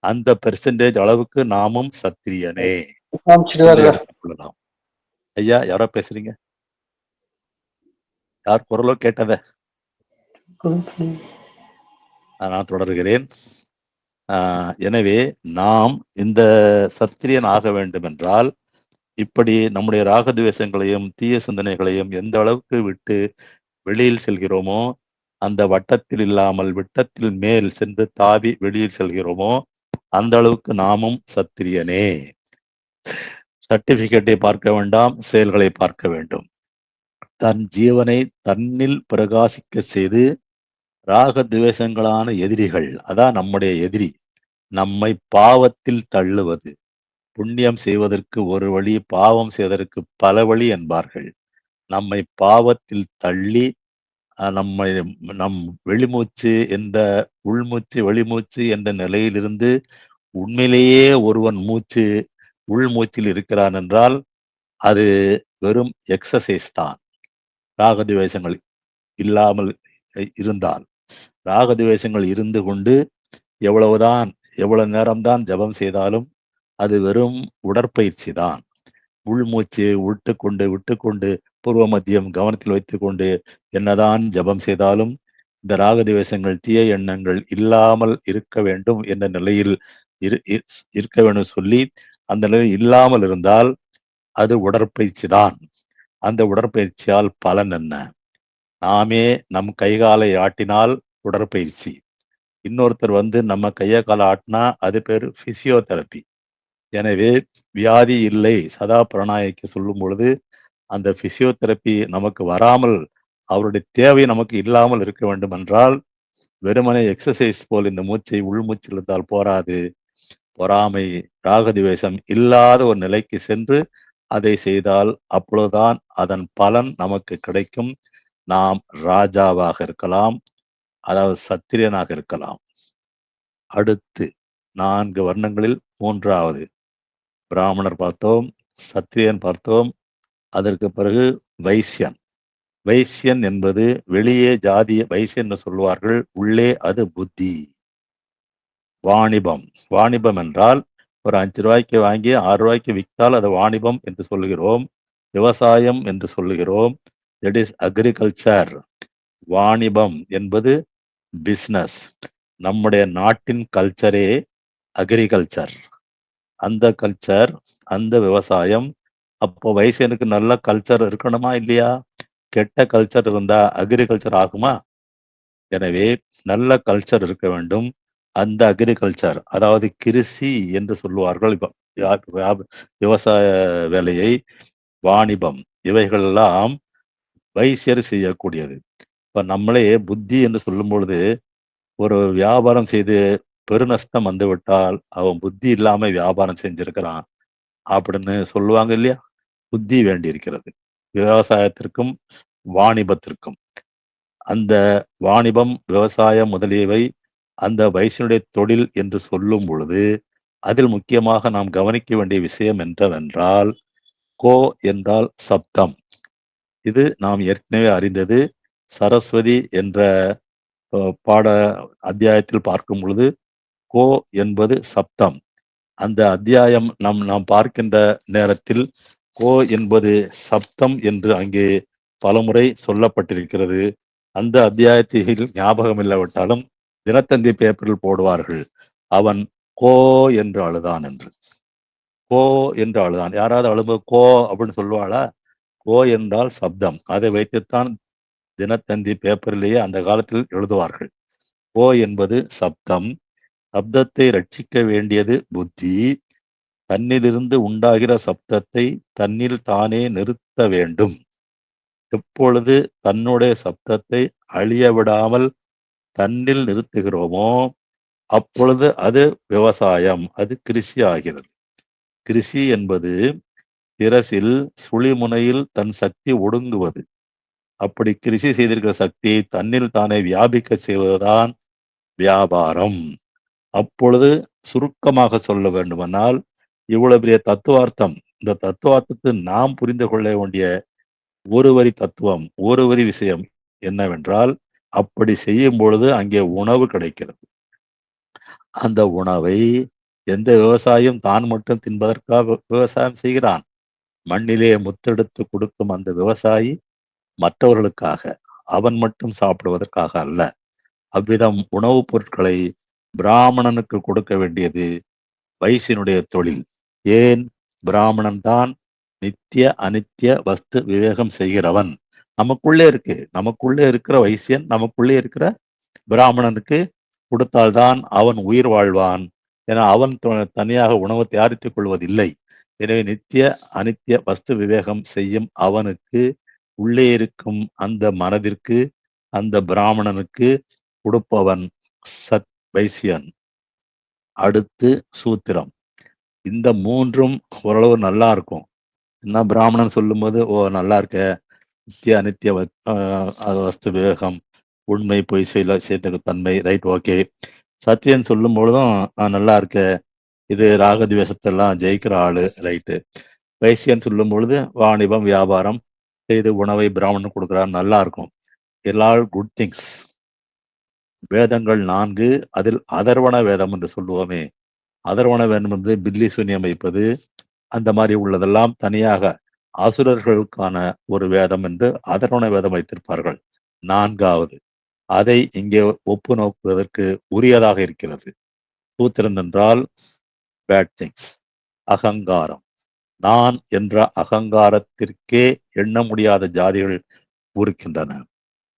அந்த பெர்சன்டேஜ் அளவுக்கு நாமும் சத்திரியனே எடுத்துக்கொள்ளலாம். ஐயா யாரோ பேசுறீங்க? யார் குரலோ கேட்டத? நான் தொடர்கிறேன். எனவே நாம் இந்த சத்திரியன் ஆக வேண்டும் என்றால் இப்படி நம்முடைய ராகத்வேஷங்களையும் தீய சிந்தனைகளையும் எந்த அளவுக்கு விட்டு வெளியில் செல்கிறோமோ, அந்த வட்டத்தில் இல்லாமல் விட்டத்தில் மேல் சென்று தாவி வெளியில் செல்கிறோமோ அந்த அளவுக்கு நாமும் சத்திரியனே. சர்டிபிகேட்டை பார்க்க வேண்டாம், செயல்களை பார்க்க வேண்டும். தன் ஜீவனை தன்னில் பிரகாசிக்க செய்து ராகத்வேஷங்களான எதிரிகள், அதான் நம்முடைய எதிரி, நம்மை பாவத்தில் தள்ளுவது. புண்ணியம் செய்வதற்கு ஒரு வழி, பாவம் செய்வதற்கு பல வழி என்பார்கள். நம்மை பாவத்தில் தள்ளி நம் வெளிமூச்சு என்ற உள்மூச்சு வெளிமூச்சு என்ற நிலையிலிருந்து உண்மையிலேயே ஒருவன் உள்மூச்சில் இருக்கிறான் என்றால் அது வெறும் எக்ஸசைஸ் தான். ராகத்வேஷங்கள் இல்லாமல் இருந்தால், ராகத்வேஷங்கள் இருந்து கொண்டு எவ்வளவு நேரம்தான் ஜபம் செய்தாலும் அது வெறும் உடற்பயிற்சி தான். உள்மூச்சு விட்டுக்கொண்டு பூர்வ மத்தியம் கவனத்தில் வைத்துக்கொண்டு என்னதான் ஜபம் செய்தாலும் இந்த ராகத்வேஷங்கள், தீய எண்ணங்கள் இல்லாமல் இருக்க வேண்டும் என்ற நிலையில் இருக்க வேண்டும் சொல்லி அந்த நிலையில் இல்லாமல் இருந்தால் அது உடற்பயிற்சி தான். அந்த உடற்பயிற்சியால் பலன் என்ன? நாமே நம் கைகாலை ஆட்டினால் உடற்பயிற்சி, இன்னொருத்தர் நம்ம கையை காலை ஆட்டினா அது பேர் பிசியோதெரப்பி. எனவே வியாதி இல்லை சதா பிரணாயக்க சொல்லும் பொழுது அந்த பிசியோதெரப்பி நமக்கு வராமல், அவருடைய தேவை நமக்கு இல்லாமல் இருக்க வேண்டும் என்றால் வெறுமனே எக்ஸசைஸ் போல் இந்த மூச்சை உள்மூச்சில் இருந்தால் போராது. பொறாமை, ராகத்வேஷம் இல்லாத ஒரு நிலைக்கு சென்று அதை செய்தால் அப்பொழுதுதான் அதன் பலன் நமக்கு கிடைக்கும். நாம் ராஜாவாக இருக்கலாம், அதாவது சத்திரியனாக இருக்கலாம். அடுத்து 4 வர்ணங்களில் 3வது பிராமணர் பார்த்தோம், சத்திரியன் பார்த்தோம். அதற்கு பிறகு வைசியன். வைசியன் என்பது வெளியே ஜாதிய வைசியன் சொல்லுவார்கள், உள்ளே அது புத்தி. வாணிபம். வாணிபம் என்றால் ஒரு 5 ரூபாய்க்கு வாங்கி 6 ரூபாய்க்கு விற்றால் அது வாணிபம் என்று சொல்லுகிறோம். விவசாயம் என்று சொல்லுகிறோம். That is agriculture. வாணிபம் என்பது பிசினஸ். நம்முடைய நாட்டின் கல்ச்சரே அக்ரிகல்ச்சர். அந்த கல்ச்சர், அந்த விவசாயம். அப்போ வைசியனுக்கு நல்ல கல்ச்சர் இருக்கணுமா இல்லையா? கெட்ட கல்ச்சர் இருந்தா அக்ரிகல்ச்சர் ஆகுமா? எனவே நல்ல கல்ச்சர் இருக்க வேண்டும். அந்த அக்ரிகல்ச்சர், அதாவது கிருஷி என்று சொல்லுவார்கள். விவசாய வேலையை, வாணிபம், இவைகளெல்லாம் வைசியர் செய்யக்கூடியது. இப்ப நம்மளே புத்தி என்று சொல்லும் பொழுது, ஒரு வியாபாரம் செய்து பெருநஷ்டம் வந்துவிட்டால் அவன் புத்தி இல்லாம வியாபாரம் செஞ்சிருக்கிறான் அப்படின்னு சொல்லுவாங்க இல்லையா? புத்தி வேண்டி இருக்கிறது விவசாயத்திற்கும் வாணிபத்திற்கும். அந்த வாணிபம், விவசாயம் முதலியவை அந்த வைசியனுடைய தொழில் என்று சொல்லும் பொழுது, அதில் முக்கியமாக நாம் கவனிக்க வேண்டிய விஷயம் என்னவென்றால், கோ என்றால் சப்தம். இது நாம் ஏற்கனவே அறிந்தது. சரஸ்வதி என்ற பாட அத்தியாயத்தில் பார்க்கும் பொழுது கோ என்பது சப்தம். அந்த அத்தியாயம் நாம் பார்க்கின்ற நேரத்தில் கோ என்பது சப்தம் என்று அங்கே பலமுறை சொல்லப்பட்டிருக்கிறது. அந்த அத்தியாயத்தில் ஞாபகம் இல்லாவிட்டாலும் தினத்தந்தி பேப்பரில் போடுவார்கள், அவன் கோ என்று அழுதான் என்று. கோ என்று அழுதான். யாராவது அழும்போது கோ அப்படின்னு சொல்லுவாளா? கோ என்றால் சப்தம். அதை வைத்துத்தான் தினத்தந்தி பேப்பரிலேயே அந்த காலத்தில் எழுதுவார்கள். கோ என்பது சப்தம். சப்தத்தை ரட்சிக்க வேண்டியது புத்தி. தன்னிலிருந்து உண்டாகிற சப்தத்தை தன்னில் தானே நிறுத்த வேண்டும். எப்பொழுது தன்னுடைய சப்தத்தை அழிய விடாமல் தன்னில் நிறுத்துகிறோமோ அப்பொழுது அது விவசாயம், அது கிருஷி ஆகிறது. கிருஷி என்பது திரசில் சுழிமுனையில் தன் சக்தி ஒடுங்குவது. அப்படி கிருஷி செய்திருக்கிற சக்தியை தன்னில் தானே வியாபிக்க செய்வதுதான் வியாபாரம். அப்பொழுது சுருக்கமாக சொல்ல வேண்டுமானால், இவ்வளவு பெரிய தத்துவார்த்தம், இந்த தத்துவார்த்தத்தை நாம் புரிந்து கொள்ள வேண்டிய ஒரு வரி தத்துவம், ஒரு வரி விஷயம் என்னவென்றால், அப்படி செய்யும் பொழுது அங்கே உணவு கிடைக்கிறது. அந்த உணவை எந்த விவசாயியும் தான் மட்டும் தின்பதற்காக விவசாயம் செய்கிறான்? மண்ணிலே முத்தெடுத்து கொடுக்கும் அந்த விவசாயி மற்றவர்களுக்காக, அவன் மட்டும் சாப்பிடுவதற்காக அல்ல. அவ்விதம் உணவுப் பொருட்களை பிராமணனுக்கு கொடுக்க வேண்டியது வைசியனுடைய தொழில். ஏன்? பிராமணன் தான் நித்திய அனித்திய வஸ்து விவேகம் செய்கிறவன். நமக்குள்ளே இருக்கு. நமக்குள்ளே இருக்கிற வைசியன் நமக்குள்ளே இருக்கிற பிராமணனுக்கு கொடுத்தால்தான் அவன் உயிர் வாழ்வான். ஏன்னா அவன் தனியாக உணவு தயாரித்துக் கொள்வதில்லை. எனவே நித்திய அனித்திய வஸ்து விவேகம் செய்யும் அவனுக்கு, உள்ளே இருக்கும் அந்த மனதிற்கு, அந்த பிராமணனுக்கு கொடுப்பவன் சத் வைசியன். அடுத்து சூத்திரம். இந்த 3ம் ஓரளவு நல்லா இருக்கும். என்ன பிராமணன் சொல்லும்போது, ஓ நல்லா இருக்க, நித்திய அனித்திய வஸ்து விவேகம், உண்மை பொய் சேர்த்த தன்மை, ரைட், ஓகே. சத்திரியன் சொல்லும் பொழுதும் நல்லா இருக்க, இது ராகத்வேஷத்தெல்லாம் ஜெயிக்கிற ஆளு, ரைட்டு. வைசியன் சொல்லும் பொழுது வாணிபம், வியாபாரம் செய்து உணவை பிராமணன் கொடுக்கிறார், நல்லா இருக்கும். எல்லா குட் திங்ஸ். வேதங்கள் 4, அதில் அதர்வண வேதம் என்று சொல்லுவோமே, அதர்வண வேதம் என்று பில்லி சூன்யம் வைப்பது, அந்த மாதிரி உள்ளதெல்லாம் தனியாக அசுரர்களுக்கான ஒரு வேதம் என்று அதர்வண வேதம் வைத்திருப்பார்கள். 4வது அதை இங்கே ஒப்பு நோக்குவதற்கு உரியதாக இருக்கிறது. சூத்திரன் என்றால் பேட் திங்ஸ், அகங்காரம். நான் என்ற அகங்காரத்திற்கே எண்ண முடியாத ஜாதிகள் இருக்கின்றன.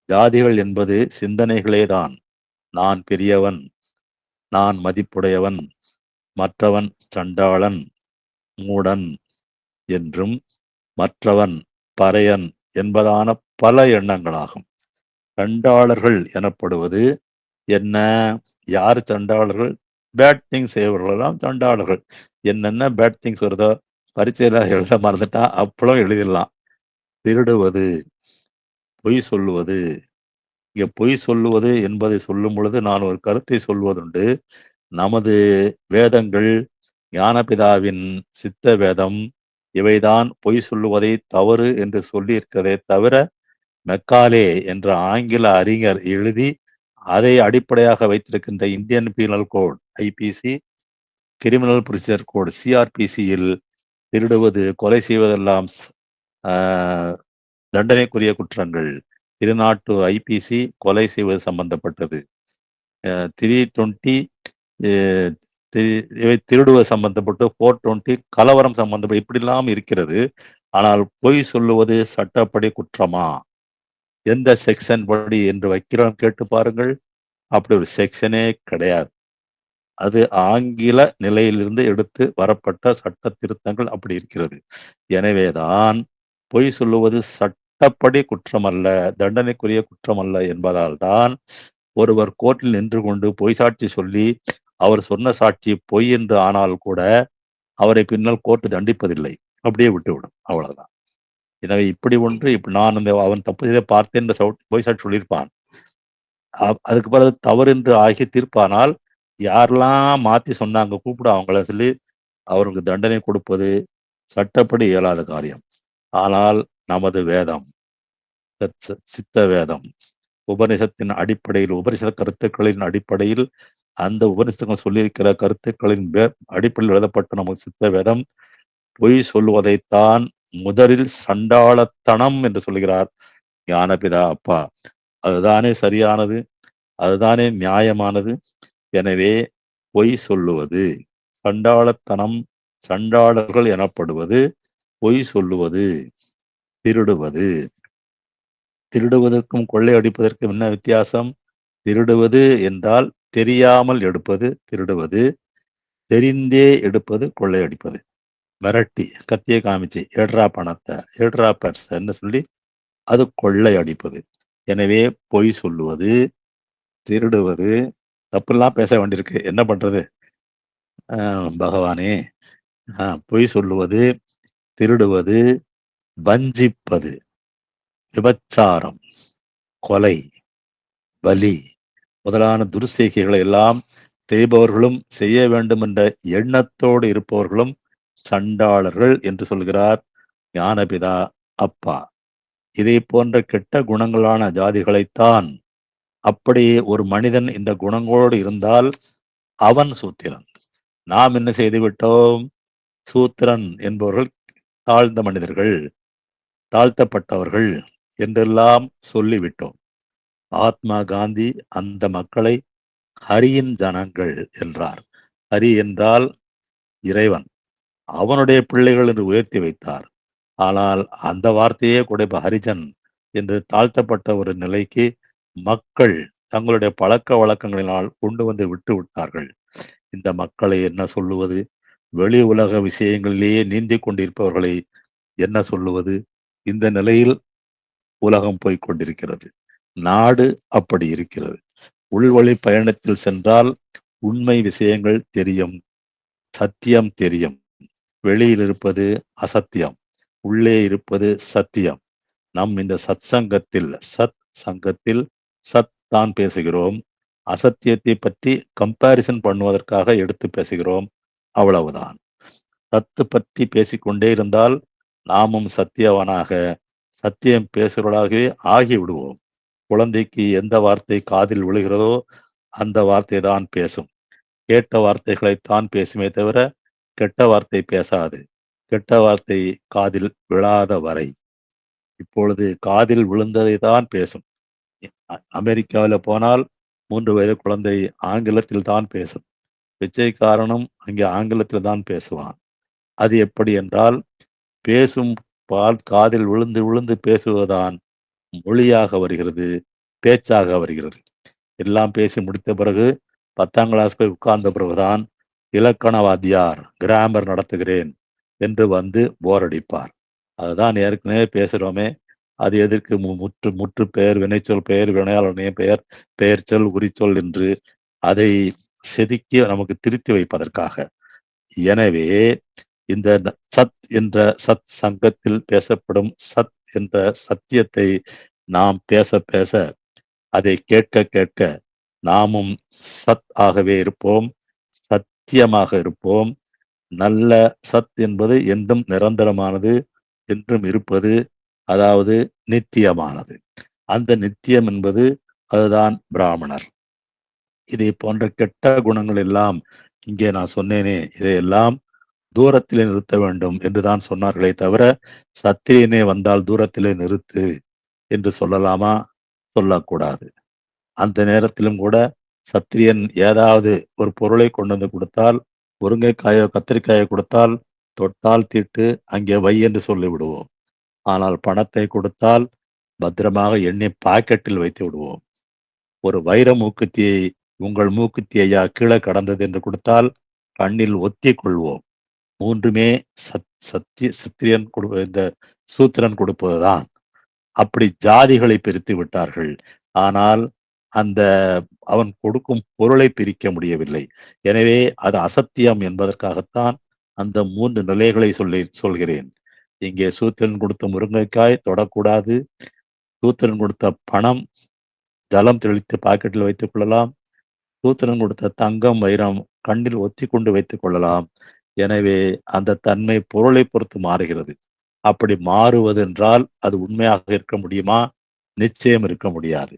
ஜாதிகள் என்பது சிந்தனைகளே தான். நான் பெரியவன், நான் மதிப்புடையவன், மற்றவன் சண்டாளன், மூடன் என்றும், மற்றவன் பறையன் என்பதான பல எண்ணங்களாகும். சண்டாளர்கள் எனப்படுவது என்ன? யார் சண்டாளர்கள்? Bad things செய்வர்களெல்லாம் சண்டாளர்கள். என்னென்ன பேட் திங்ஸ் வருதோ பரீட்சையில எழுத மறந்துட்டா அப்பளும் எழுதிடலாம். திருடுவது, பொய் சொல்லுவது, இங்க பொய் சொல்லுவது என்பதை சொல்லும் பொழுது நான் ஒரு கருத்தை சொல்வதுண்டு. நமது வேதங்கள், ஞானபிதாவின் சித்த வேதம், இவைதான் பொய் சொல்லுவதை தவறு என்று சொல்லியிருக்கிறதே தவிர, மெக்காலே என்ற ஆங்கில அறிஞர் எழுதி அதை அடிப்படையாக வைத்திருக்கின்ற Indian penal code IPC, criminal procedure code சிஆர்பிசியில் திருடுவது, கொலை செய்வதெல்லாம் தண்டனைக்குரிய குற்றங்கள். திருநாட்டு ஐபிசி கொலை செய்வது சம்பந்தப்பட்டது. 320 இவை திருடுவது சம்பந்தப்பட்டு, 420 கலவரம் சம்பந்தப்பட்டு, இப்படிலாம் இருக்கிறது. ஆனால் பொய் சொல்லுவது சட்டப்படி குற்றமா, எந்த செக்ஷன் படி என்று வைக்கிறோம் கேட்டு பாருங்கள். அப்படி ஒரு செக்ஷனே கிடையாது. அது ஆங்கில நிலையிலிருந்து எடுத்து வரப்பட்ட சட்ட திருத்தங்கள் அப்படி இருக்கிறது. எனவேதான் பொய் சொல்லுவது சட்டப்படி குற்றமல்ல, தண்டனைக்குரிய குற்றமல்ல என்பதால் தான் ஒருவர் கோர்ட்டில் நின்று கொண்டு பொய் சாட்சி சொல்லி அவர் சொன்ன சாட்சி பொய் என்று ஆனால் கூட அவரை பின்னால் கோர்ட்டு தண்டிப்பதில்லை, அப்படியே விட்டுவிடும், அவ்வளவுதான். எனவே இப்படி ஒன்று, இப்ப நான் அவன் தப்பு செய்த பார்த்தேன் என்று பொய் சாட்சி சொல்லியிருப்பான். அதுக்கு பிறகு தவறு என்று ஆகி தீர்ப்பானால் யாரெல்லாம் மாத்தி சொன்னாங்க கூப்பிட அவங்கள சொல்லி அவருக்கு தண்டனை கொடுப்பது சட்டப்படி இயலாத காரியம். ஆனால் நமது வேதம், சித்த வேதம், உபனிஷத்தின் அடிப்படையில், உபனிஷத் கருத்துக்களின் அடிப்படையில், அந்த உபனிஷத்துகள் சொல்லியிருக்கிற கருத்துக்களின் அடிப்படையில் எழுதப்பட்ட நமது சித்த வேதம் பொய் சொல்லுவதைத்தான் முதலில் சண்டாளத்தனம் என்று சொல்கிறார் ஞானபிதா அப்பா. அதுதானே சரியானது, அதுதானே நியாயமானது. எனவே பொய் சொல்லுவது சண்டாளத்தனம், சண்டாளர்கள் எனப்படுவது பொய் சொல்லுவது, திருடுவது. திருடுவதற்கும் கொள்ளையடிப்பதற்கும் என்ன வித்தியாசம்? திருடுவது என்றால் தெரியாமல் எடுப்பது திருடுவது, தெரிந்தே எடுப்பது கொள்ளையடிப்பது. மிரட்டி கத்தியை காமிச்சு ஏட்ரா பணத்தை, ஏட்ரா பர்சன்னு சொல்லி அது கொள்ளையடிப்பது. எனவே பொய் சொல்லுவது, திருடுவது, தப்புலாம் பேச வேண்டியிருக்கு, என்ன பண்றது பகவானே. பொய் சொல்லுவது, திருடுவது, வஞ்சிப்பது, விபச்சாரம், கொலை, பலி முதலான துர்செய்கைகளை எல்லாம் செய்பவர்களும் செய்ய வேண்டும் என்ற எண்ணத்தோடு இருப்பவர்களும் சண்டாளர்கள் என்று சொல்கிறார் ஞானபிதா அப்பா. இதை போன்ற கெட்ட குணங்களான ஜாதிகளைத்தான், அப்படி ஒரு மனிதன் இந்த குணங்களோடு இருந்தால் அவன் சூத்திரன். நாம் என்ன செய்து விட்டோம்? சூத்திரன் என்பவர்கள் தாழ்ந்த மனிதர்கள், தாழ்த்தப்பட்டவர்கள் என்றெல்லாம் சொல்லிவிட்டோம். மகாத்மா காந்தி அந்த மக்களை ஹரியின் ஜனங்கள் என்றார். ஹரி என்றால் இறைவன், அவனுடைய பிள்ளைகள் என்று உயர்த்தி வைத்தார். ஆனால் அந்த வார்த்தையே கூட இப்ப ஹரிஜன் என்று தாழ்த்தப்பட்ட ஒரு நிலைக்கு மக்கள் தங்களுடைய பழக்க வழக்கங்களினால் கொண்டு வந்து விட்டு விட்டார்கள். இந்த மக்களை என்ன சொல்லுவது? வெளி உலக விஷயங்களிலேயே நீந்திக் கொண்டிருப்பவர்களை என்ன சொல்லுவது? இந்த நிலையில் உலகம் போய்க் கொண்டிருக்கிறது. நாடு அப்படி இருக்கிறது. உள்வழி பயணத்தில் சென்றால் உண்மை விஷயங்கள் தெரியும், சத்தியம் தெரியும். வெளியில் இருப்பது அசத்தியம், உள்ளே இருப்பது சத்தியம். நம் இந்த சங்கத்தில் சத் தான் பேசுகிறோம். அசத்தியத்தை பற்றி கம்பாரிசன் பண்ணுவதற்காக எடுத்து பேசுகிறோம், அவ்வளவுதான். சத்து பற்றி பேசிக்கொண்டே இருந்தால் நாமும் சத்தியவனாக, சத்தியம் பேசுகிறவர்களாகவே ஆகி விடுவோம். குழந்தைக்கு எந்த வார்த்தை காதில் விழுகிறதோ அந்த வார்த்தை தான் பேசும். கேட்ட வார்த்தைகளைத்தான் பேசுமே தவிர கெட்ட வார்த்தை பேசாது. கெட்ட வார்த்தை காதில் விழாத வரை. இப்பொழுது காதில் விழுந்ததை தான் பேசும். அமெரிக்காவில் போனால் 3 வயது குழந்தை ஆங்கிலத்தில் தான் பேசும். பிச்சைக்காரனும் அங்கே ஆங்கிலத்தில் தான் பேசுவான். அது எப்படி என்றால், பேசும் பால் காதில் விழுந்து விழுந்து பேசுவதுதான் மொழியாக வருகிறது, பேச்சாக வருகிறது. எல்லாம் பேசி முடித்த பிறகு 10ஆம் கிளாஸ் போய் உட்கார்ந்த பிறகுதான் இலக்கண வாத்தியார், கிராமர் நடத்துகிறேன் என்று வந்து போர் அடிப்பார். அதுதான் ஏற்கனவே பேசுகிறோமே, அது எதற்கு முற்று பெயர், வினைச்சொல் பெயர், வினையாளனைய பெயர், பெயர்ச்சொல், உரிச்சொல் என்று அதை செதுக்கி நமக்கு திருத்தி வைப்பதற்காக. எனவே இந்த சத் என்ற சங்கத்தில் பேசப்படும் சத் என்ற சத்தியத்தை நாம் பேச பேச அதை கேட்க கேட்க நாமும் சத் ஆகவே இருப்போம், சத்தியமாக இருப்போம். நல்ல சத் என்பது என்றும் நிரந்தரமானது, என்றும் இருப்பது, அதாவது நித்தியமானது. அந்த நித்தியம் என்பது அதுதான் பிராமணர். இதை போன்ற கெட்ட குணங்கள் எல்லாம் இங்கே நான் சொன்னேனே, இதையெல்லாம் தூரத்திலே நிறுத்த வேண்டும் என்றுதான் சொன்னார்களே தவிர, சத்திரியனே வந்தால் தூரத்திலே நிறுத்து என்று சொல்லலாமா? சொல்லக்கூடாது. அந்த நேரத்திலும் கூட சத்திரியன் ஏதாவது ஒரு பொருளை கொண்டு வந்து கொடுத்தால், முருங்கைக்காயோ கத்திரிக்காயோ கொடுத்தால், தொட்டால் தீட்டு அங்கே வை என்று சொல்லிவிடுவோம். ஆனால் பணத்தை கொடுத்தால் பத்திரமாக எண்ணி பாக்கெட்டில் வைத்து விடுவோம். ஒரு வைர மூக்குத்தியை உங்கள் மூக்குத்தி ஐயா கீழே கடந்தது என்று கொடுத்தால் கண்ணில் ஒத்திக் கொள்வோம். மூன்றுமே சத்திரியன் இந்த சூத்திரன் கொடுப்பதுதான். அப்படி ஜாதிகளை பிரித்து விட்டார்கள். ஆனால் அந்த அவன் கொடுக்கும் பொருளை பிரிக்க முடியவில்லை. எனவே அது அசத்தியம் என்பதற்காகத்தான் அந்த 3 நிலைகளை சொல்கிறேன். இங்கே சூத்திரன் கொடுத்த முருங்கைக்காய் தொடக்கூடாது. சூத்திரன் கொடுத்த பணம் ஜலம் தெளித்து பாக்கெட்டில் வைத்துக் கொள்ளலாம். சூத்திரன் கொடுத்த தங்கம் வைரம் கண்ணில் ஒத்தி கொண்டு வைத்துக் கொள்ளலாம். எனவே அந்த தன்மை பொருளை பொறுத்து மாறுகிறது. அப்படி மாறுவதென்றால் அது உண்மையாக இருக்க முடியுமா? நிச்சயம் இருக்க முடியாது.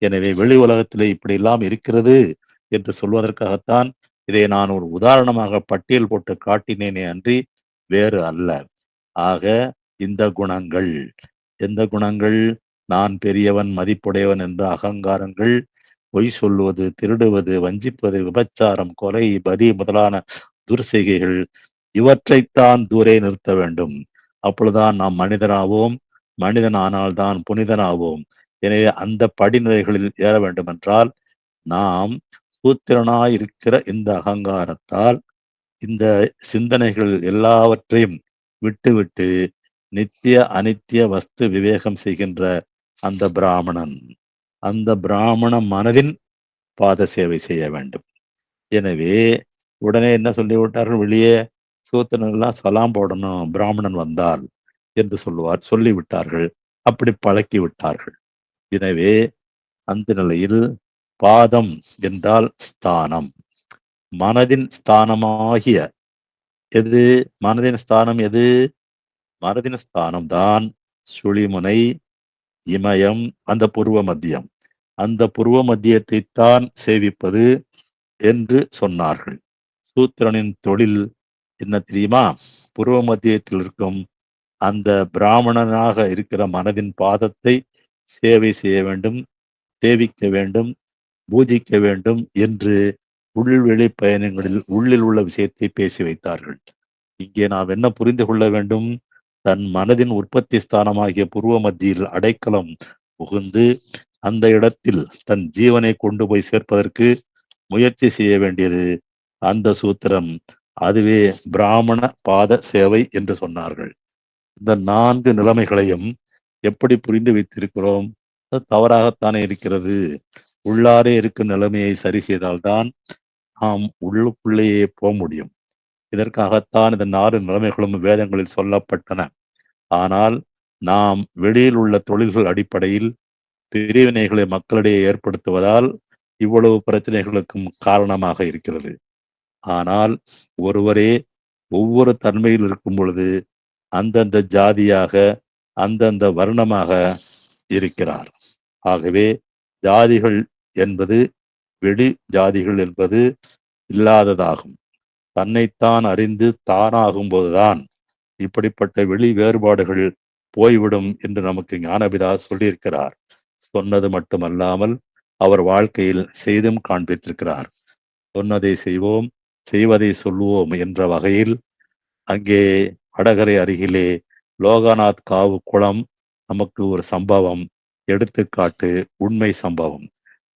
எனவே வெளி உலகத்திலே இப்படியெல்லாம் இருக்கிறது என்று சொல்வதற்காகத்தான் இதை நான் ஒரு உதாரணமாக பட்டியல் போட்டு காட்டினேனே அன்றி வேறு அல்ல. ஆக இந்த குணங்கள், எந்த குணங்கள்? நான் பெரியவன், மதிப்புடையவன் என்ற அகங்காரங்கள், பொய் சொல்லுவது, திருடுவது, வஞ்சிப்பது, விபச்சாரம், கொலை, பலி முதலான துர்செய்கைகள், இவற்றைத்தான் தூரே நிறுத்த வேண்டும். அப்பொழுதுதான் நாம் மனிதனாவோம். மனிதன் ஆனால்தான் புனிதனாவோம். எனவே அந்த படிநிலைகளில் ஏற வேண்டும் என்றால் நாம் சூத்திரனாய் இருக்கிற இந்த அகங்காரத்தால் இந்த சிந்தனைகள் எல்லாவற்றையும் விட்டுவிட்டு நித்திய அனித்திய வஸ்து விவேகம் செய்கின்ற அந்த பிராமணன், அந்த பிராமண மனதின் பாத சேவை செய்ய வேண்டும். எனவே உடனே என்ன சொல்லிவிட்டார்கள்? வெளியே சூத்திரன் எல்லாம் சலாம் போடணும் பிராமணன் வந்தால் என்று சொல்லிவிட்டார்கள். அப்படி பழக்கி விட்டார்கள். எனவே அந்த நிலையில் பாதம் என்றால் ஸ்தானம், மனதின் ஸ்தானமாகிய எது? மனதின் ஸ்தானம் எது? மனதின் ஸ்தானம் தான் சுழிமுனை, இமயம், அந்த புருவ மத்தியம். அந்த புருவ மத்தியத்தை தான் சேவிப்பது என்று சொன்னார்கள். சூத்திரனின் தொழில் என்ன தெரியுமா? புருவ மத்தியத்தில் இருக்கும் அந்த பிராமணனாக இருக்கிற மனதின் பாதத்தை சேவை செய்ய வேண்டும், சேவிக்க வேண்டும், பூஜிக்க வேண்டும் என்று உள்வெளி பயணங்களில் உள்ளில் உள்ள விஷயத்தை பேசி வைத்தார்கள். இங்கே நாம் என்ன புரிந்து கொள்ள வேண்டும்? தன் மனதின் உற்பத்தி ஸ்தானமாகிய புருவ மத்தியில் அடைக்கலம் புகுந்து அந்த இடத்தில் தன் ஜீவனை கொண்டு போய் சேர்ப்பதற்கு முயற்சி செய்ய வேண்டியது அந்த சூத்திரம். அதுவே பிராமண பாத சேவை என்று சொன்னார்கள். இந்த 4 நிலைமைகளையும் எப்படி புரிந்து வைத்திருக்கிறோம்? அது தவறாகத்தானே இருக்கிறது. உள்ளாரே இருக்கும் நிலைமையை சரி செய்தால்தான் நாம் உள்ளுக்குள்ளேயே போக முடியும். இதற்காகத்தான் இந்த 4 நிலைமைகளும் வேதங்களில் சொல்லப்பட்டன. ஆனால் நாம் வெளியில் உள்ள தொழில்கள் அடிப்படையில் பிரிவினைகளை மக்களிடையே ஏற்படுத்துவதால் இவ்வளவு பிரச்சனைகளுக்கும் காரணமாக இருக்கிறது. ஆனால் ஒருவரே ஒவ்வொரு தன்மையில் இருக்கும் பொழுது அந்தந்த ஜாதியாக, அந்தந்த வர்ணமாக இருக்கிறார். ஆகவே ஜாதிகள் என்பது, வெளி ஜாதிகள் என்பது இல்லாததாகும். தன்னைத்தான் அறிந்து தானாகும் போதுதான் இப்படிப்பட்ட வெளி வேறுபாடுகள் போய்விடும் என்று நமக்கு ஞானபிதா சொல்லியிருக்கிறார். சொன்னது மட்டுமல்லாமல் அவர் வாழ்க்கையில் செய்தும் காண்பித்திருக்கிறார். சொன்னதை செய்வோம், செய்வதை சொல்லுவோம் என்ற வகையில் அங்கே வடகரை அருகிலே லோகநாத் காவு குளம் நமக்கு ஒரு சம்பவம், எடுத்துக்காட்டு, உண்மை சம்பவம்,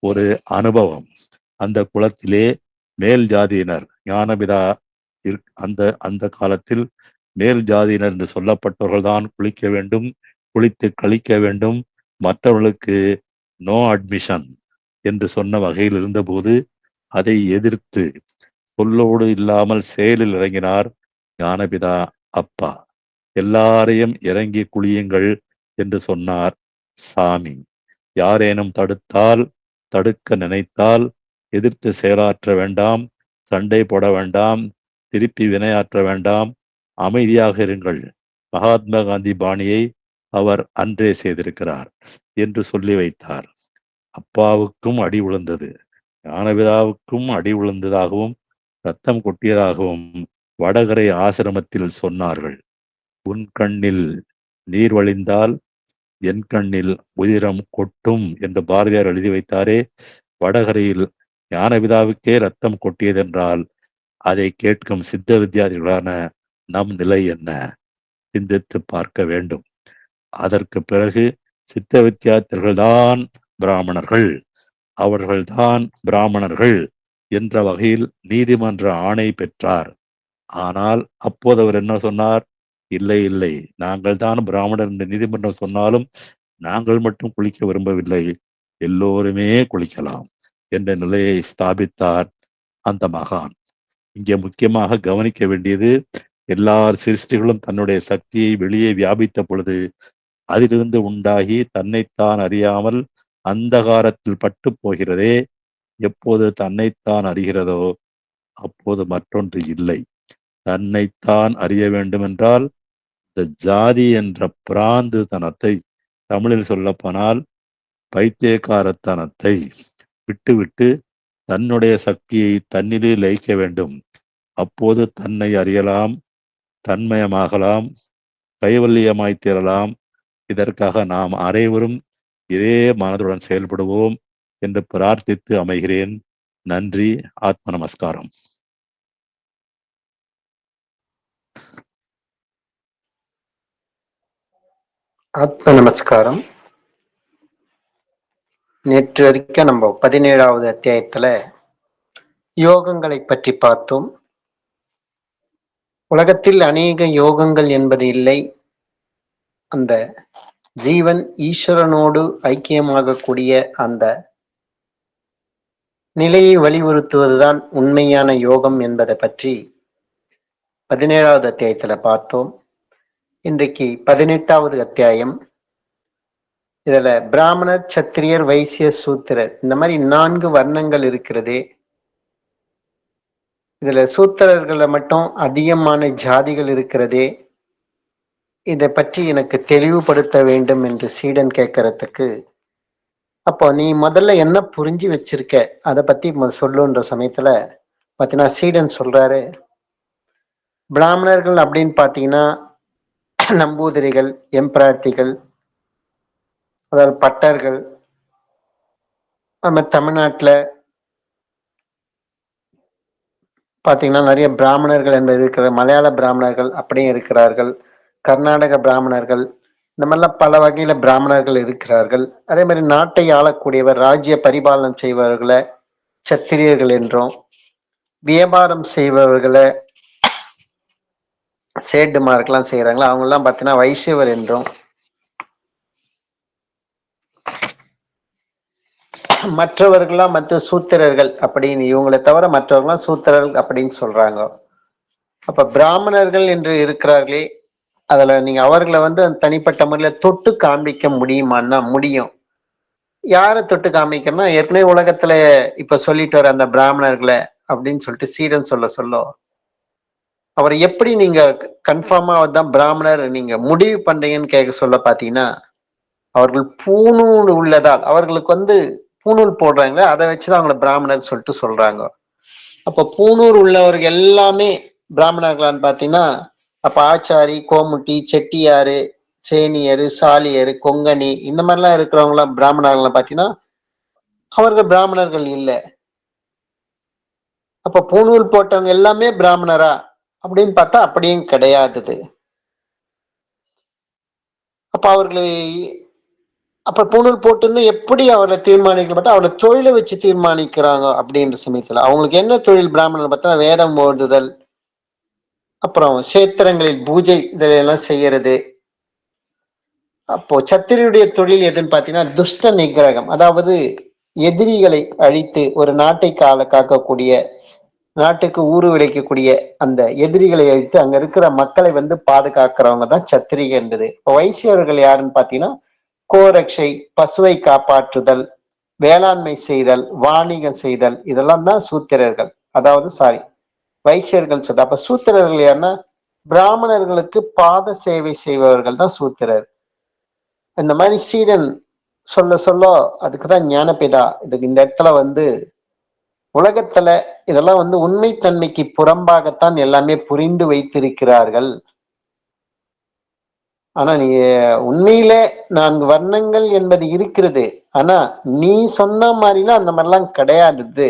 ஒரு அனுபவம். அந்த குளத்திலே மேல் ஜாதியினர், ஞானபிதா அந்த அந்த காலத்தில் மேல் ஜாதியினர் என்று சொல்லப்பட்டவர்கள் தான் குளிக்க வேண்டும், குளித்து கழிக்க வேண்டும், மற்றவர்களுக்கு நோ அட்மிஷன் என்று சொன்ன வகையில் இருந்தபோது அதை எதிர்த்து சொல்லோடு இல்லாமல் செயலில் இறங்கினார் ஞானபிதா அப்பா. எல்லாரையும் இறங்கி குளியுங்கள் என்று சொன்னார் சாமி. யாரேனும் தடுக்க நினைத்தால் எதிர்த்து செயலாற்ற வேண்டாம், சண்டை போட வேண்டாம், திருப்பி வினையாற்ற வேண்டாம், அமைதியாக இருங்கள். மகாத்மா காந்தி பாணியை அவர் அன்றே செய்திருக்கிறார் என்று சொல்லி வைத்தார். அப்பாவுக்கும் அடி விழுந்தது, ஞானபிதாவுக்கும் அடி விழுந்ததாகவும் ரத்தம் கொட்டியதாகவும் வடகரை ஆசிரமத்தில் சொன்னார்கள். உன் கண்ணில் நீர் வழிந்தால் என் கண்ணில் உதிரம் கொட்டும் என்று பாரதியார் எழுதி வைத்தாரே. வடகரையில் ஞானபிதாவுக்கே ரத்தம் கொட்டியதென்றால் அதை கேட்கும் சித்த வித்தியாதிகளான நம் நிலை என்ன? சிந்தித்து பார்க்க வேண்டும். அதற்கு பிறகு சித்த வித்தியார்த்திகள்தான் பிராமணர்கள், அவர்கள்தான் பிராமணர்கள் என்ற வகையில் நீதிமன்ற ஆணை பெற்றார். ஆனால் அப்போது அவர் என்ன சொன்னார்? இல்லை இல்லை, நாங்கள் தான் பிராமணர் என்று நீதிமன்றம் சொன்னாலும் நாங்கள் மட்டும் குளிக்க விரும்பவில்லை, எல்லோருமே குளிக்கலாம் என்ற நிலையை ஸ்தாபித்தார் அந்த மகான். இங்கே முக்கியமாக கவனிக்க வேண்டியது, எல்லார் சிருஷ்டிகளும் தன்னுடைய சக்தியை வெளியே வியாபித்த பொழுது அதிலிருந்து உண்டாகி தன்னைத்தான் அறியாமல் அந்தகாரத்தில் பட்டு போகிறதே. எப்போது தன்னைத்தான் அறிகிறதோ அப்போது மற்றொன்று இல்லை. தன்னைத்தான் அறிய வேண்டுமென்றால் இந்த ஜாதி என்ற பிராந்து தனத்தை, தமிழில் சொல்லப்போனால் பைத்தியக்காரத்தனத்தை விட்டுவிட்டு தன்னுடைய சக்தியை தன்னிலே லயிக்க வேண்டும். அப்போது தன்னை அறியலாம், தன்மயமாகலாம், கைவல்யமாய் தீரலாம். இதற்காக நாம் அனைவரும் இதே மனதுடன் செயல்படுவோம் என்று பிரார்த்தித்து அமைகிறேன். நன்றி. ஆத்ம நமஸ்காரம். ஆத்ம நமஸ்காரம். நேற்று வரைக்கும் நம்ம 17வது அத்தியாயத்துல யோகங்களை பற்றி பார்த்தோம். உலகத்தில் அநேக யோகங்கள் என்பது இல்லை. அந்த ஜீவன் ஈஸ்வரனோடு ஐக்கியமாகக்கூடிய அந்த நிலையை வலியுறுத்துவதுதான் உண்மையான யோகம் என்பதை பற்றி 17வது அத்தியாயத்துல பார்த்தோம். இன்றைக்கு 18வது அத்தியாயம். இதுல பிராமணர், சத்திரியர், வைசிய, சூத்திரர், இந்த மாதிரி 4 வர்ணங்கள் இருக்கிறது. இதுல சூத்திரர்கள மட்டும் அதிகமான ஜாதிகள் இருக்கிறதே. இதை பற்றி எனக்கு தெளிவுபடுத்த வேண்டும் என்று சீடன் கேட்கறதுக்கு, அப்போ நீ முதல்ல என்ன புரிஞ்சு வச்சிருக்க அதை பத்தி சொல்லுன்ற சமயத்துல பார்த்தீங்கன்னா சீடன் சொல்றாரு, பிராமணர்கள் அப்படின்னு பார்த்தீங்கன்னா நம்பூதிரிகள், எம்பிராட்டிகள், அதாவது பட்டர்கள். நம்ம தமிழ்நாட்டில் பார்த்தீங்கன்னா நிறைய பிராமணர்கள் என்பது இருக்கிற, மலையாள பிராமணர்கள் அப்படியே இருக்கிறார்கள், கர்நாடக பிராமணர்கள், இந்த மாதிரிலாம் பல வகையில பிராமணர்கள் இருக்கிறார்கள். அதே மாதிரி நாட்டை ஆளக்கூடியவர், ராஜ்ய பரிபாலனம் செய்பவர்களை சத்திரியர்கள் என்றும், வியாபாரம் செய்பவர்களை சேட்டுமார்க்கெல்லாம் செய்யறாங்களா அவங்கெல்லாம் பார்த்தீங்கன்னா வைசியவர் என்றும், மற்றவர்கள்லாம் சூத்திரர்கள் அப்படின்னு, இவங்களை தவிர மற்றவர்கள்லாம் சூத்திரர்கள் அப்படின்னு சொல்றாங்க. அப்ப பிராமணர்கள் என்று இருக்கிறார்களே, அதுல நீங்க அவர்களை தனிப்பட்ட முறையில தொட்டு காண்பிக்க முடியுமான்னா முடியும். யாரை தொட்டு காமிக்கணும்னா, ஏற்கனவே உலகத்துல இப்ப சொல்லிட்டு வர அந்த பிராமணர்களை அப்படின்னு சொல்லிட்டு சீடன் சொல்ல அவர் எப்படி நீங்க கன்ஃபார்மா தான் பிராமணர் நீங்க முடிவு பண்றீங்கன்னு கேட்க சொல்ல பாத்தீங்கன்னா, அவர்கள் பூணூல் உள்ளதால், அவர்களுக்கு பூணூல் போடுறாங்க, அதை வச்சுதான் அவங்களை பிராமணர் சொல்லிட்டு சொல்றாங்க. அப்ப பூணூர் உள்ளவர்கள் எல்லாமே பிராமணர்களான்னு பாத்தீங்கன்னா, அப்ப ஆச்சாரி, கோமுட்டி, செட்டியாரு, சேனியரு, சாலியரு, கொங்கணி, இந்த மாதிரிலாம் இருக்கிறவங்களாம் பிராமணர்கள் பாத்தீங்கன்னா அவர்கள் பிராமணர்கள் இல்லை. அப்ப பூணூல் போட்டவங்க எல்லாமே பிராமணரா அப்படின்னு பார்த்தா அப்படியும் கிடையாது. அப்ப அவர்களை அப்ப பூணூல் போட்டுன்னு எப்படி அவர்களை தீர்மானிக்கப்பட்டா அவர்களை தொழிலை வச்சு தீர்மானிக்கிறாங்க. அப்படின்ற சமயத்துல அவங்களுக்கு என்ன தொழில் பிராமணர் பார்த்தா வேதம் ஓதுதல், அப்புறம் சேத்திரங்களில் பூஜை இதெல்லாம் செய்யறது. அப்போ சத்திரியுடைய தொழில் எதுன்னு பாத்தீங்கன்னா துஷ்ட நிகிரகம், அதாவது எதிரிகளை அழித்து ஒரு நாட்டை காக்கக்கூடிய, நாட்டுக்கு ஊறு விளைக்கக்கூடிய அந்த எதிரிகளை அழித்து அங்க இருக்கிற மக்களை பாதுகாக்கிறவங்க தான் சத்திரிகை என்பது. இப்போ வைசியர்கள் யாருன்னு பாத்தீங்கன்னா கோரக்ஷை, பசுவை காப்பாற்றுதல், வேளாண்மை செய்தல், வாணிகம் செய்தல், இதெல்லாம் தான் சூத்திரர்கள். அதாவது வைசியர்கள் சொல்ற. அப்ப சூத்திரர்கள் யாருன்னா பிராமணர்களுக்கு பாத சேவை செய்பவர்கள் தான் சூத்திரர். இந்த மாதிரி சீடன் சொல்ல சொல்ல அதுக்குதான் ஞானபிதா இதுக்கு இந்த இடத்துல உலகத்துல இதெல்லாம் உண்மைத்தன்மைக்கு புறம்பாகத்தான் எல்லாமே புரிந்து வைத்திருக்கிறார்கள். ஆனா நீ உண்மையில 4 வர்ணங்கள் என்பது இருக்கிறது. ஆனா நீ சொன்ன மாதிரிலாம் அந்த மாதிரிலாம் கிடையாது.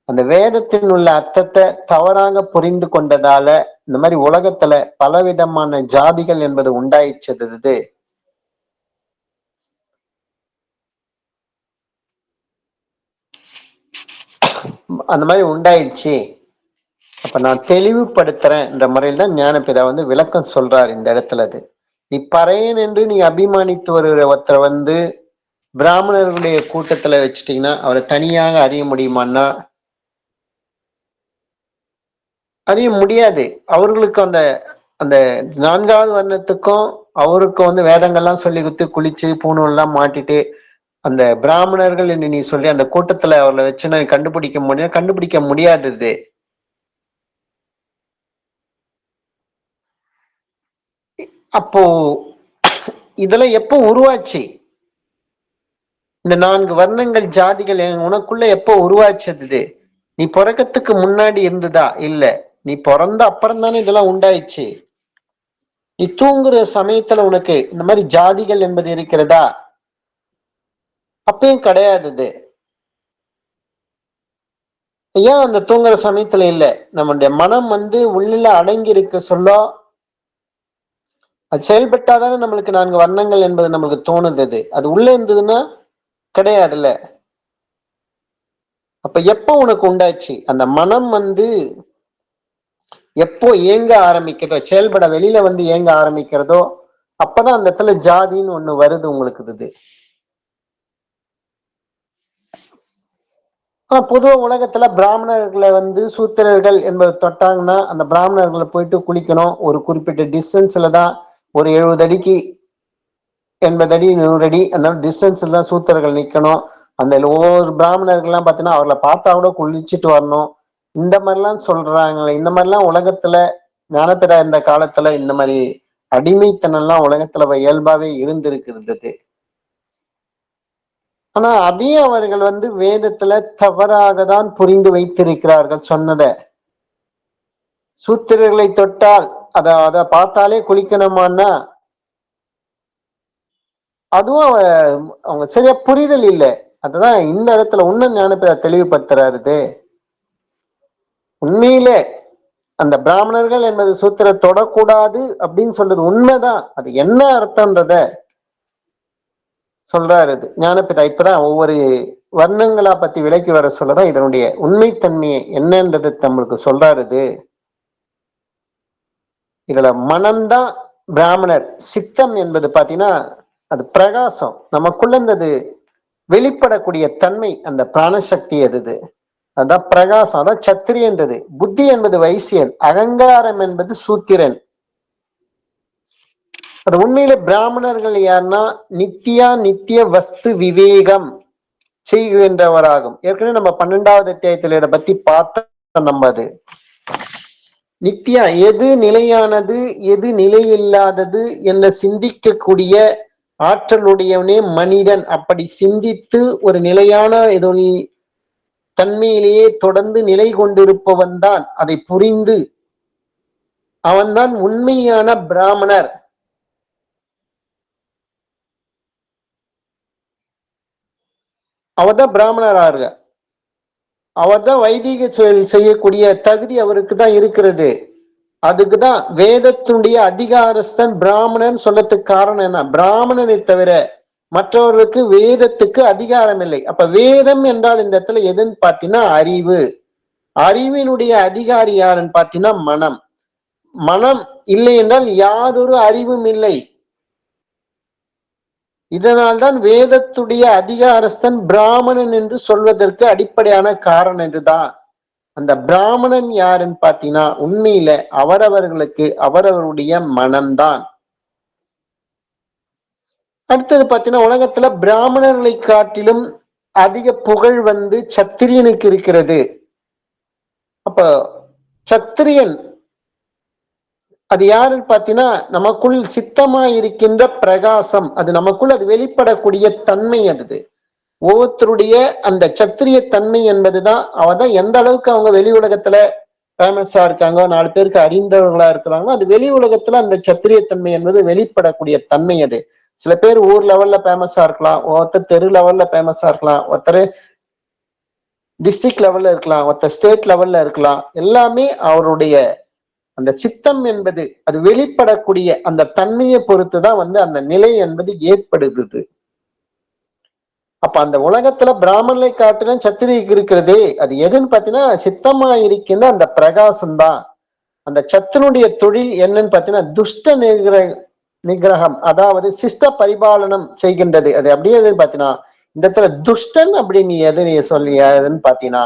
அந்த வேதத்தின் உள்ள அர்த்தத்தை தவறாக புரிந்து கொண்டதால இந்த மாதிரி உலகத்துல பலவிதமான ஜாதிகள் என்பது உண்டாயிடுச்சது. அந்த மாதிரி உண்டாயிடுச்சு. அப்ப நான் தெளிவுபடுத்துறேன் என்ற முறையில் தான் ஞானபிதா விளக்கம் சொல்றாரு இந்த இடத்துல. நீ பறையன் என்று நீ அபிமானித்து வருகிற ஒருத்தரை பிராமணர்களுடைய கூட்டத்துல வச்சுட்டீங்கன்னா அவரை தனியாக அறிய முடியுமான்னா அறிய முடியாது. அவர்களுக்கு அந்த அந்த 4வது வர்ணத்துக்கும் அவருக்கும் வேதங்கள்லாம் சொல்லி கொடுத்து குளிச்சு பூணூல் எல்லாம் மாட்டிட்டு அந்த பிராமணர்கள் என்று நீ சொல்லி அந்த கூட்டத்துல அவர்களை வச்சு கண்டுபிடிக்க முடியாதது. அப்போ இதெல்லாம் எப்போ உருவாச்சு? இந்த 4 வர்ணங்கள் ஜாதிகள் உனக்குள்ள எப்போ உருவாச்சது? நீ பிறக்கத்துக்கு முன்னாடி இருந்ததா? இல்ல, நீ பிறந்த அப்புறம் தானே இதெல்லாம் உண்டாயிடுச்சு. நீ தூங்குற சமயத்துல உனக்கு இந்த மாதிரி ஜாதிகள் என்பது இருக்கிறதா? அப்பயும் கிடையாது. ஏன் அந்த தூங்குற சமயத்துல இல்ல? நம்மளுடைய மனம் உள்ள அடங்கி இருக்க சொல்ல அது செயல்பட்டாதானே நம்மளுக்கு 4 வர்ணங்கள் என்பது நமக்கு தோணுது. அது உள்ள இருந்ததுன்னா கிடையாதுல்ல. அப்ப எப்போ உனக்கு உண்டாச்சு? அந்த மனம் எப்போ ஏங்க ஆரம்பிக்கிறதோ, செயல்பட வெளியில ஏங்க ஆரம்பிக்கிறதோ அப்பதான் அந்த இடத்துல ஜாதின்னு ஒண்ணு வருது உங்களுக்கு. பொதுவா உலகத்துல பிராமணர்களை சூத்திரர்கள் என்பது தொட்டாங்கன்னா அந்த பிராமணர்களை போயிட்டு குளிக்கணும். ஒரு குறிப்பிட்ட டிஸ்டன்ஸ்ல தான், ஒரு 70 அடிக்கு 80 அடி 100 அடி அந்த டிஸ்டன்ஸ்ல தான் சூத்திரர்கள் நிக்கணும். அந்த ஒவ்வொரு பிராமணர்கள்லாம் பார்த்தீங்கன்னா அவர்களை பார்த்தா கூட குளிச்சுட்டு வரணும். இந்த மாதிரிலாம் சொல்றாங்களே, இந்த மாதிரிலாம் உலகத்துல ஞானபிதா இந்த காலத்துல இந்த மாதிரி அடிமைத்தனம்லாம் உலகத்துல இயல்பாவே இருந்திருக்கிறது. ஆனா அதையும் அவர்கள் வேதத்துல தவறாக தான் புரிந்து வைத்திருக்கிறார்கள் சொன்னதை. சூத்திரர்களை தொட்டால் அத பார்த்தாலே குளிக்கணுமான்னா அதுவும் அவங்க சரியா புரிதல் இல்லை. அதுதான் இந்த இடத்துல இன்னும் ஞானபிதா தெளிவுபடுத்துறாரு. உண்மையிலே அந்த பிராமணர்கள் என்பது சூத்திர தொடக்கூடாது அப்படின்னு சொல்றது உண்மைதான். அது என்ன அர்த்தம்ன்றத சொல்றாரு ஞானபிதா. இப்பதான் ஒவ்வொரு வர்ணங்களா பத்தி விலைக்கு வர சொல்லதான் இதனுடைய உண்மைத்தன்மையை என்னன்றது நம்மளுக்கு சொல்றாரு. இதுல மனம்தான் பிராமணர். சித்தம் என்பது பாத்தீங்கன்னா அது பிரகாசம், நமக்குள்ள இருந்தது வெளிப்படக்கூடிய தன்மை, அந்த பிராணசக்தி அது. அதான் பிரகாசம், அதான் சத்திரியன்றது. புத்தி என்பது வைசியன், அகங்காரம் என்பது சூத்திரன். அது உண்மையில பிராமணர்கள் யாருன்னா நித்திய வஸ்து விவேகம் செய்கின்றவராகும். ஏற்கனவே நம்ம 12வது அத்தியாயத்துல இதை பத்தி பார்த்தோம். நம்ம அது நித்தியா எது நிலையானது எது நிலையில்லாதது என சிந்திக்கக்கூடிய ஆற்றலுடையவனே மனிதன். அப்படி சிந்தித்து ஒரு நிலையான தன்மையிலேயே தொடர்ந்து நிலை கொண்டிருப்பவன் தான் அதை புரிந்து அவன்தான் உண்மையான பிராமணர். அவர்தான் பிராமணராக, அவர்தான் வைதிக செயல் செய்யக்கூடிய தகுதி அவருக்கு தான் இருக்கிறது. அதுக்குதான் வேதத்தினுடைய அதிகாரஸ்தன் பிராமணன் சொல்லத்துக்கு காரணம் என்ன? பிராமணனை தவிர மற்றவர்களுக்கு வேதத்துக்கு அதிகாரம் இல்லை. அப்ப வேதம் என்றால் இந்த இடத்துல எதுன்னு பாத்தீங்கன்னா அறிவு. அறிவினுடைய அதிகாரி யாருன்னு பாத்தீங்கன்னா மனம். மனம் இல்லை என்றால் யாதொரு அறிவும் இல்லை. இதனால்தான் வேதத்துடைய அதிகாரஸ்தன் பிராமணன் என்று சொல்வதற்கு அடிப்படையான காரணம் இதுதான். அந்த பிராமணன் யாருன்னு பாத்தீங்கன்னா உண்மையில அவரவர்களுக்கு அவரவருடைய மனம்தான். அடுத்தது பாத்தீங்கன்னா, உலகத்துல பிராமணர்களை காட்டிலும் அதிக புகழ் வந்து சத்திரியனுக்கு இருக்கிறது. அப்ப சத்திரியன் அது யாருன்னு பாத்தீங்கன்னா, நமக்குள் சித்தமா இருக்கின்ற பிரகாசம், அது நமக்குள் அது வெளிப்படக்கூடிய தன்மை. அது ஒவ்வொருத்தருடைய அந்த சத்திரிய தன்மை என்பதுதான் அவதான் எந்த அளவுக்கு அவங்க வெளி உலகத்துல ஃபேமஸா இருக்காங்க, 4 பேருக்கு அறிந்தவர்களா இருக்கிறாங்க, அது வெளி உலகத்துல அந்த சத்திரிய தன்மை என்பது வெளிப்படக்கூடிய தன்மை. அது சில பேர் ஊர் லெவல்ல ஃபேமஸா இருக்கலாம், ஒருத்தர் தெரு லெவல்ல ஃபேமஸா இருக்கலாம், ஒருத்தர் டிஸ்ட்ரிக்ட் லெவல்ல இருக்கலாம், ஒருத்தர் ஸ்டேட் லெவல்ல இருக்கலாம். எல்லாமே அவருடைய அந்த சித்தம் என்பது அது வெளிப்படக்கூடிய அந்த தன்மையை பொறுத்துதான் வந்து அந்த நிலை என்பது ஏற்படுது. அப்ப அந்த உலகத்துல பிராமணனை காட்டிலும் சத்திரிக்கு இருக்கிறதே, அது எதுன்னு பாத்தீங்கன்னா சித்தமா இருக்கின்ற அந்த பிரகாசம் தான். அந்த சத்தினுடைய தொழில் என்னன்னு பாத்தீங்கன்னா துஷ்ட நிகிரகம், அதாவது சிஷ்ட பரிபாலனம் செய்கின்றது. அது அப்படியே எதுன்னு பாத்தீங்கன்னா, இந்த இடத்துல துஷ்டன் அப்படின்னு எது எதுன்னு பாத்தீங்கன்னா,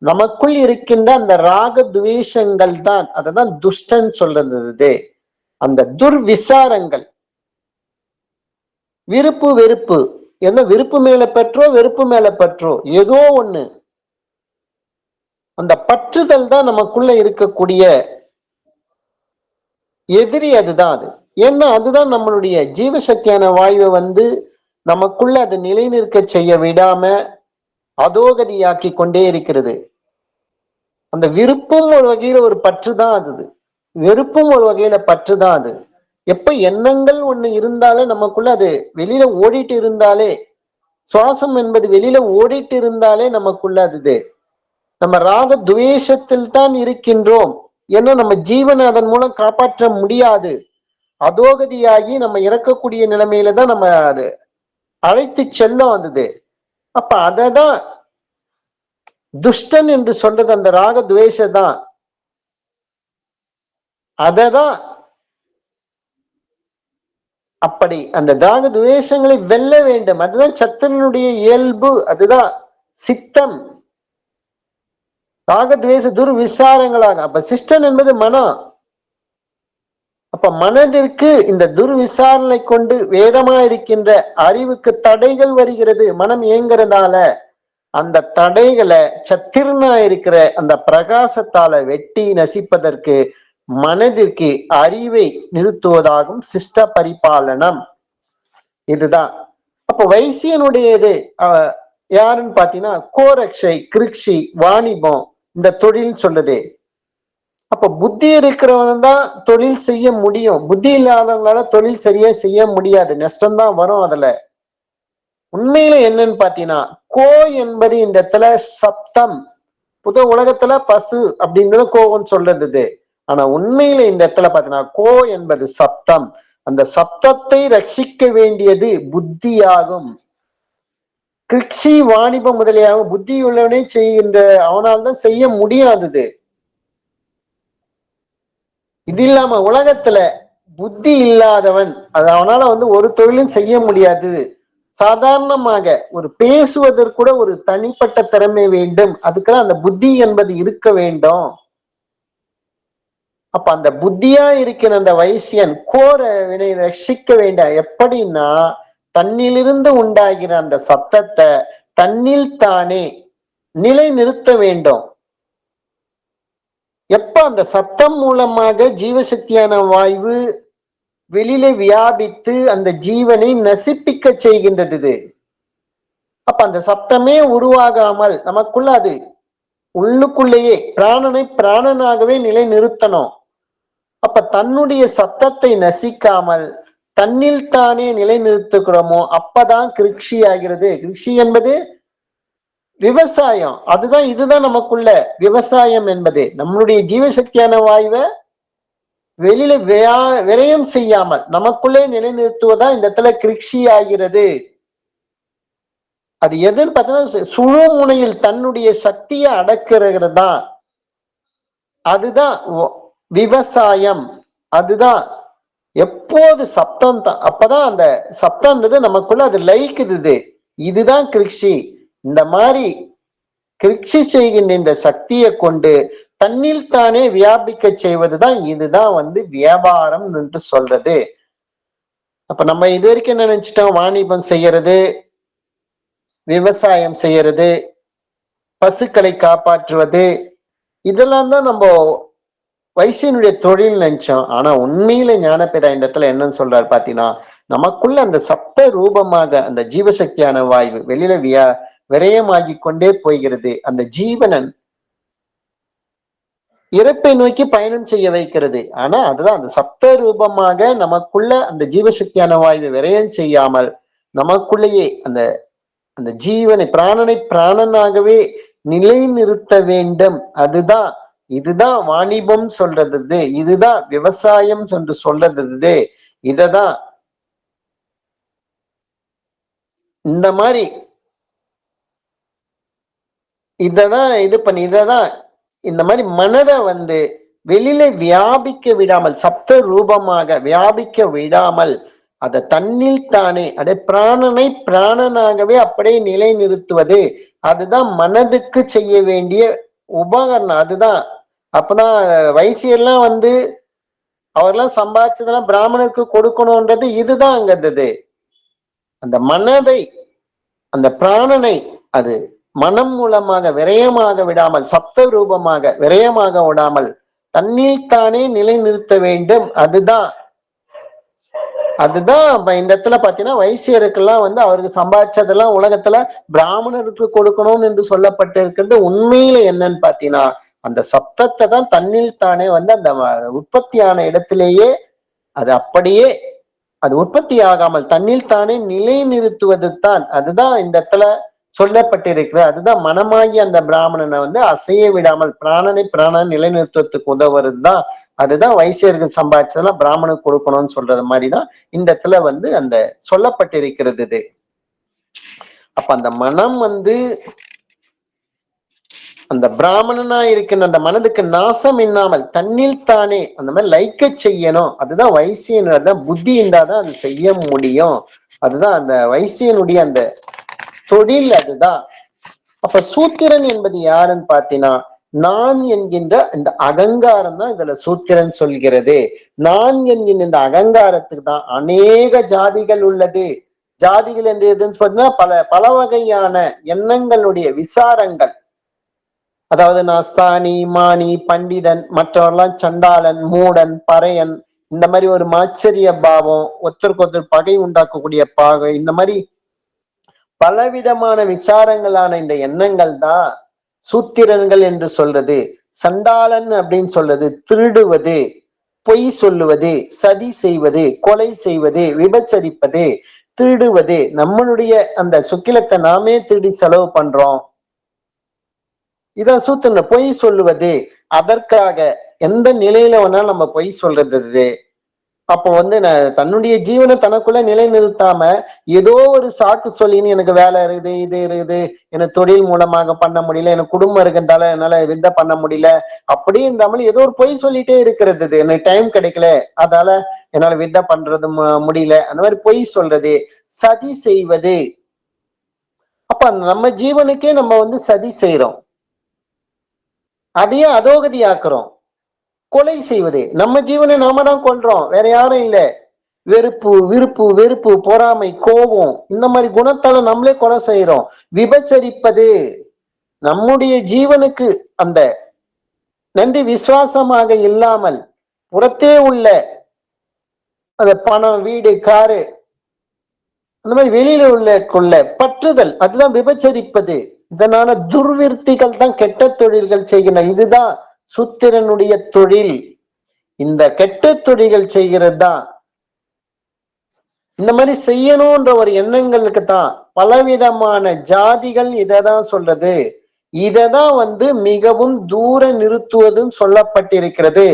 நமக்குள் இருக்கின்ற அந்த ராக துவேஷங்கள் தான், அததான் துஷ்டன் சொல்றது. அந்த துர்விசாரங்கள், விருப்பு வெறுப்பு, என்ன விருப்பு மேல பற்றோ வெறுப்பு மேல பற்றோ ஏதோ ஒண்ணு, அந்த பற்றுதல் தான் நமக்குள்ள இருக்கக்கூடிய எதிரி. அதுதான் அது. ஏன்னா அதுதான் நம்மளுடைய ஜீவசக்தியான வாயுவை வந்து நமக்குள்ள அது நிலைநிற்க செய்ய விடாம அதோகதியாக்கி கொண்டே இருக்கிறது. அந்த விருப்பம் ஒரு வகையில ஒரு பற்று தான் அது, வெறுப்பும் ஒரு வகையில பற்று தான் அது. எப்ப எண்ணங்கள் ஒண்ணு இருந்தாலே நமக்குள்ள அது வெளியில ஓடிட்டு இருந்தாலே, சுவாசம் என்பது வெளியில ஓடிட்டு இருந்தாலே நமக்குள்ள அது நம்ம ராக துவேஷத்தில் தான் இருக்கின்றோம். ஏன்னா நம்ம ஜீவனை அதன் மூலம் காப்பாற்ற முடியாது, அதோகதியாகி நம்ம இறக்கக்கூடிய நிலைமையில தான் நம்ம அது அழைத்து செல்லும் அது. அப்ப அததான் துஷ்டன் என்று சொல்றது, அந்த ராக துவேஷதான். அததான் அப்படி அந்த ராக துவேஷங்களை வெல்ல வேண்டும். அதுதான் சத்திரனுடைய இயல்பு, அதுதான் சித்தம். ராக துவேஷ துர்விசாரங்களாக. அப்ப சிஷ்டன் என்பது மனம். அப்ப மனதிற்கு இந்த துர்விசாரணை கொண்டு வேதமா இருக்கின்ற அறிவுக்கு தடைகள் வருகிறது, மனம் இயங்குறதால. அந்த தடைகளை சத்திரனா இருக்கிற அந்த பிரகாசத்தால வெட்டி நசிப்பதற்கு மனதிற்கு அறிவை நிறுத்துவதாகும் சிஷ்ட பரிபாலனம். இதுதான். அப்ப வைசியனுடையது யாருன்னு பாத்தீங்கன்னா கோரக்ஷை, கிருஷி, வாணிபம், இந்த தொழில் சொல்லுது. அப்ப புத்தி இருக்கிறவன் தான் தொழில் செய்ய முடியும், புத்தி இல்லாதவங்களால தொழில் சரியா செய்ய முடியாது, நஷ்டம்தான் வரும் அதுல. உண்மையில என்னன்னு பாத்தீங்கன்னா கோ என்பது இந்த இடத்துல சப்தம். புது உலகத்துல பசு அப்படிங்கிறது கோன்னு சொல்றது. ஆனா உண்மையில இந்த இடத்துல பாத்தீங்கன்னா கோ என்பது சப்தம். அந்த சப்தத்தை ரட்சிக்க வேண்டியது புத்தியாகும். கிருஷி, வாணிபம் முதலியாக புத்தி உள்ளவனே செய்கின்ற அவனால் தான் செய்ய முடியாதது. இது இல்லாம உலகத்துல புத்தி இல்லாதவன் அது அவனால வந்து ஒரு தொழிலும் செய்ய முடியாது. சாதாரணமாக ஒரு பேசுவதற்கு கூட ஒரு தனிப்பட்ட திறமை வேண்டும், அதுக்கெல்லாம் அந்த புத்தி என்பது இருக்க வேண்டும். அப்ப அந்த புத்தியா இருக்கிற அந்த வைசியன் கோர வினை ரட்சிக்க வேண்டாம். எப்படின்னா தன்னிலிருந்து உண்டாகிற அந்த சத்தத்தை தன்னில் தானே நிலை நிறுத்த வேண்டும். எப்ப அந்த சத்தம் மூலமாக ஜீவசக்தியான வாயு வெளியில வியாபித்து அந்த ஜீவனை நசிப்பிக்க செய்கின்றது. அப்ப அந்த சப்தமே உருவாகாமல் நமக்குள்ள அது உள்ளுக்குள்ளேயே பிராணனை பிராணனாகவே நிலை நிறுத்தணும். அப்ப தன்னுடைய சத்தத்தை நசிக்காமல் தன்னில் தானே நிலை நிறுத்துகிறோமோ அப்பதான் கிருஷி ஆகிறது. கிருஷி என்பது விவசாயம். அதுதான் இதுதான் நமக்குள்ள விவசாயம் என்பது. நம்மளுடைய ஜீவசக்தியான வாயுவை வெளியில விரயம் செய்யாமல் நமக்குள்ளே நிலைநிறுத்துவதா இந்த இடத்துல கிருஷி ஆகிறது. அது எதுன்னு பார்த்தீங்கன்னா சுழு முனையில் தன்னுடைய சக்தியை அடக்கிறது தான், அதுதான் விவசாயம். அதுதான் எப்போது சப்தம் தான், அப்பதான் அந்த சப்தம்ன்றது நமக்குள்ள அது லயிக்குது. இதுதான் கிருஷி. இந்த மாதிரி கிருஷி செய்கின்ற இந்த சக்தியை கொண்டு தன்னில் தானே வியாபிக்க செய்வதுதான் இதுதான் வந்து வியாபாரம் என்று சொல்றது. அப்ப நம்ம இது வரைக்கும் என்ன நினைச்சிட்டோம், வாணிபம் செய்யறது, விவசாயம் செய்யறது, பசுக்களை காப்பாற்றுவது, இதெல்லாம் தான் நம்ம வைசியனுடைய தொழில் நினைச்சோம். ஆனா உண்மையில ஞானபேதா இந்த இடத்துல என்னன்னு சொல்றாரு பாத்தீங்கன்னா, நமக்குள்ள அந்த சப்த ரூபமாக அந்த ஜீவசக்தியான வாயு வெளியில விரயமாகி கொண்டே போகிறது. அந்த ஜீவனன் இறப்பை நோக்கி பயணம் செய்ய வைக்கிறது. ஆனா அதுதான் அந்த சப்த ரூபமாக நமக்குள்ள அந்த ஜீவசக்தியான வாயுவை விரயம் செய்யாமல் நமக்குள்ளேயே அந்த அந்த ஜீவனை பிராணனை பிராணனாகவே நிலைநிறுத்த வேண்டும். அதுதான் இதுதான் வாணிபம் சொல்றது, இதுதான் விவசாயம் என்று சொல்றது. இததான் இந்த மாதிரி இததான் இது பண்ணி இததான் இந்த மாதிரி மனதை வெளியில வியாபிக்க விடாமல் சப்த ரூபமாக வியாபிக்க விடாமல் அதை தன்னில் தானே அதை பிராணனை பிராணனாகவே அப்படியே நிலைநிறுத்துவது, அதுதான் மனதுக்கு செய்ய வேண்டிய உபகரணம். அதுதான் அப்பதான் வைசியெல்லாம் அவர்லாம் சம்பாதிச்சதெல்லாம் பிராமணருக்கு கொடுக்கணும்ன்றது இதுதான் அங்கது. அந்த மனதை அந்த பிராணனை அது மனம் மூலமாக விரயமாக விடாமல் சப்த ரூபமாக விரயமாக விடாமல் தன்னில் தானே நிலைநிறுத்த வேண்டும். அதுதான் இந்த இடத்துல பாத்தீங்கன்னா வைசியருக்கெல்லாம் அவருக்கு சம்பாதிச்சதெல்லாம் உலகத்துல பிராமணருக்கு கொடுக்கணும் என்று சொல்லப்பட்டு இருக்கிறது. உண்மையில என்னன்னு பாத்தீங்கன்னா அந்த சப்தத்தை தான் தன்னில் தானே அந்த உற்பத்தியான இடத்திலேயே அது அப்படியே அது உற்பத்தி ஆகாமல் தன்னில் தானே நிலைநிறுத்துவது தான். அதுதான் இந்த இடத்துல சொல்லப்பட்டிருக்கிற. அதுதான் மனமாகி அந்த பிராமணனை அசைய விடாமல் பிராணனை பிராணன் நிலைநிறுத்துவதற்கு உதவுறது தான். அதுதான் வைசியர்கள் சம்பாதிச்சதெல்லாம் பிராமணனுக்கு கொடுக்கணும்னு சொல்றது மாதிரிதான் இந்த இடத்துல அந்த சொல்லப்பட்டிருக்கிறது இது. அப்ப அந்த மனம் அந்த பிராமணனா இருக்கின்ற அந்த மனதுக்கு நாசம் இல்லாமல் தன்னில் தானே அந்த மாதிரி லைக்க செய்யணும். அதுதான் வைசியனோட புத்தி இருந்தாதான் அது செய்ய முடியும். அதுதான் அந்த வைசியனுடைய அந்த தொழில். அதுதான். அப்ப சூத்திரன் என்பது யாருன்னு பாத்தீங்கன்னா நான் என்கின்ற இந்த அகங்காரம் தான் இதுல சூத்திரன் சொல்கிறது. நான் என்கின்ற இந்த அகங்காரத்துக்கு தான் அநேக ஜாதிகள் உள்ளது. ஜாதிகள் என்று எதுன்னு சொன்னா பல வகையான எண்ணங்களுடைய விசாரங்கள். அதாவது நாஸ்தானி மானி பண்டிதன், மற்றவர்லாம் சண்டாளன் மூடன் பறையன், இந்த மாதிரி ஒரு மாச்சரிய பாவம், ஒருத்தருக்கு ஒருத்தர் பகை உண்டாக்கக்கூடிய பாகை, இந்த மாதிரி பலவிதமான விசாரங்களான இந்த எண்ணங்கள் தான் சூத்திரன்கள் என்று சொல்றது. சண்டாளன் அப்படின்னு சொல்றது திருடுவது, பொய் சொல்லுவது, சதி செய்வது, கொலை செய்வது, விபச்சரிப்பது, திருடுவது, நம்மளுடைய அந்த சுக்கிலத்தை நாமே திருடி செலவு பண்றோம். இதான் சூத்திரன். பொய் சொல்லுவது, அதற்காக எந்த நிலையில வேணாலும் நம்ம பொய் சொல்றது. அப்போ தன்னுடைய ஜீவனை தனக்குள்ள நிலைநிறுத்தாம ஏதோ ஒரு சாக்கு சொல்லின்னு எனக்கு வேலை இருக்குது, இது இருக்குது, எனக்கு தொழில் மூலமாக பண்ண முடியல, எனக்கு குடும்பம் இருக்குதால என்னால வித்தை பண்ண முடியல, அப்படி இருந்தாலும் ஏதோ ஒரு பொய் சொல்லிட்டே இருக்கிறது. எனக்கு டைம் கிடைக்கல, அதால என்னால வித்தை பண்றது முடியல, அந்த மாதிரி பொய் சொல்றது, சதி செய்வது. அப்ப நம்ம ஜீவனுக்கே நம்ம சதி செய்யறோம், அதையே அதோகதி ஆக்குறோம். கொலை செய்வது, நம்ம ஜீவனை நாம தான் கொல்றோம், வேற யாரும் இல்லை. வெறுப்பு விருப்பு வெறுப்பு பொறாமை கோபம் இந்த மாதிரி குணத்தால நம்மளே கொலை செய்யறோம். விபச்சரிப்பது, நம்முடைய ஜீவனுக்கு அந்த நன்றி விசுவாசமாக இல்லாமல் புறத்தே உள்ள அந்த பணம் வீடு காரு அந்த மாதிரி வெளியில கொள்ள பற்றுதல், அதுதான் விபச்சரிப்பது. இதனால துர்விருத்திகள் தான் கெட்ட தொழில்கள் செய்கின்றன. இதுதான் சூத்திரனுடைய தொழில். இந்த கெட்ட தொழில்கள் செய்கிறது தான். இந்த மாதிரி செய்யணும்ன்ற ஒரு எண்ணங்களுக்கு தான் பலவிதமான ஜாதிகள் இததான் சொல்றது. இததான் மிகவும் தூர நிறுத்துவதும் சொல்லப்பட்டிருக்கிறது.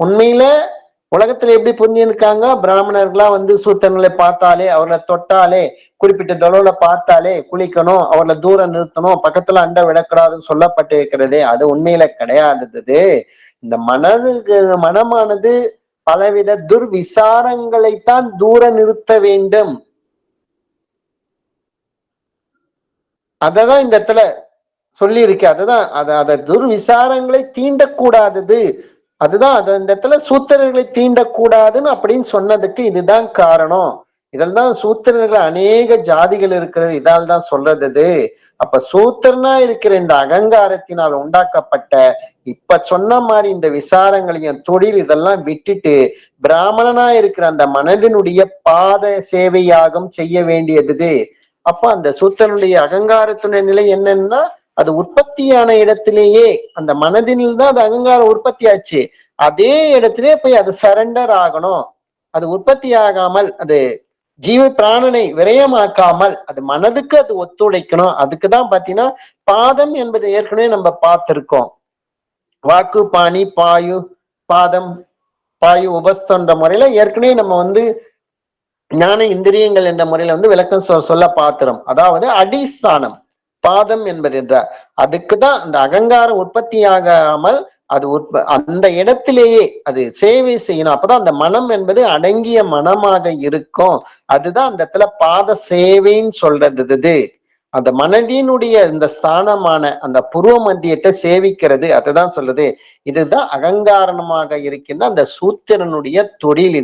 உண்மையில உலகத்துல எப்படி புரிஞ்சிருக்காங்க, பிராமணர்களா சூத்திரங்களை பார்த்தாலே அவர்களை தொட்டாலே குறிப்பிட்ட தொலைவுல பார்த்தாலே குளிக்கணும், அவர்களை தூரம் நிறுத்தணும், பக்கத்துல அண்டை விடக்கூடாதுன்னு சொல்லப்பட்டிருக்கிறது. அது உண்மையில கிடையாதது. இந்த மனமானது பலவித துர்விசாரங்களைத்தான் தூர நிறுத்த வேண்டும். அததான் இந்த இடத்துல சொல்லி இருக்கு. அதுதான் அத துர்விசாரங்களை தீண்டக்கூடாதது. அதுதான் இந்த இடத்துல சூத்திரர்களை தீண்டக்கூடாதுன்னு அப்படின்னு சொன்னதுக்கு இதுதான் காரணம். இதெல்லாம் சூத்திரர்கள் அநேக ஜாதிகள் இருக்கிறது இதால் தான் சொல்றது. அப்ப சூத்திரனா இருக்கிற இந்த அகங்காரத்தினால் உண்டாக்கப்பட்ட இப்ப சொன்ன மாதிரி இந்த விசாரங்களையும் தொழில் இதெல்லாம் விட்டுட்டு பிராமணனா இருக்கிற அந்த மனதினுடைய பாத சேவையாகம் செய்ய வேண்டியது. அப்ப அந்த சூத்திரனுடைய அகங்காரத்துடைய நிலை என்னன்னா, அது உற்பத்தியான இடத்திலேயே அந்த மனதினில் தான் அது அகங்காரம் உற்பத்தி ஆச்சு. அதே இடத்திலே போய் அது சரண்டர் ஆகணும். அது உற்பத்தி ஆகாமல், அது ஜீவ பிராணனை விரயமாக்காமல் அது மனதுக்கு அது ஒத்துழைக்கணும். அதுக்குதான் பாத்தீங்கன்னா பாதம் என்பது ஏற்கனவே நம்ம பார்த்திருக்கோம். வாக்கு, பாணி, பாயு, பாதம், பாயு, உபஸ்தன்ற முறையில ஏற்கனவே நம்ம ஞான இந்திரியங்கள் என்ற முறையில விளக்கம் சொல்ல பார்க்கிறோம். அதாவது அடிஸ்தானம் பாதம் என்பது அதுக்குதான் அந்த அகங்காரம் உற்பத்தி ஆகாமல் அது அந்த இடத்திலேயே அது சேவை செய்யணும். அப்பதான் அந்த மனம் என்பது அடங்கிய மனமாக இருக்கும். அதுதான் அந்த இடத்துல பாத சேவைன்னு சொல்றது. அந்த மனதினுடைய இந்த ஸ்தானமான அந்த புருவ மத்தியத்தை சேவிக்கிறது. அதுதான் சொல்லுது. இதுதான் அகங்காரணமாக இருக்கின்ற அந்த சூத்திரனுடைய தொழில்.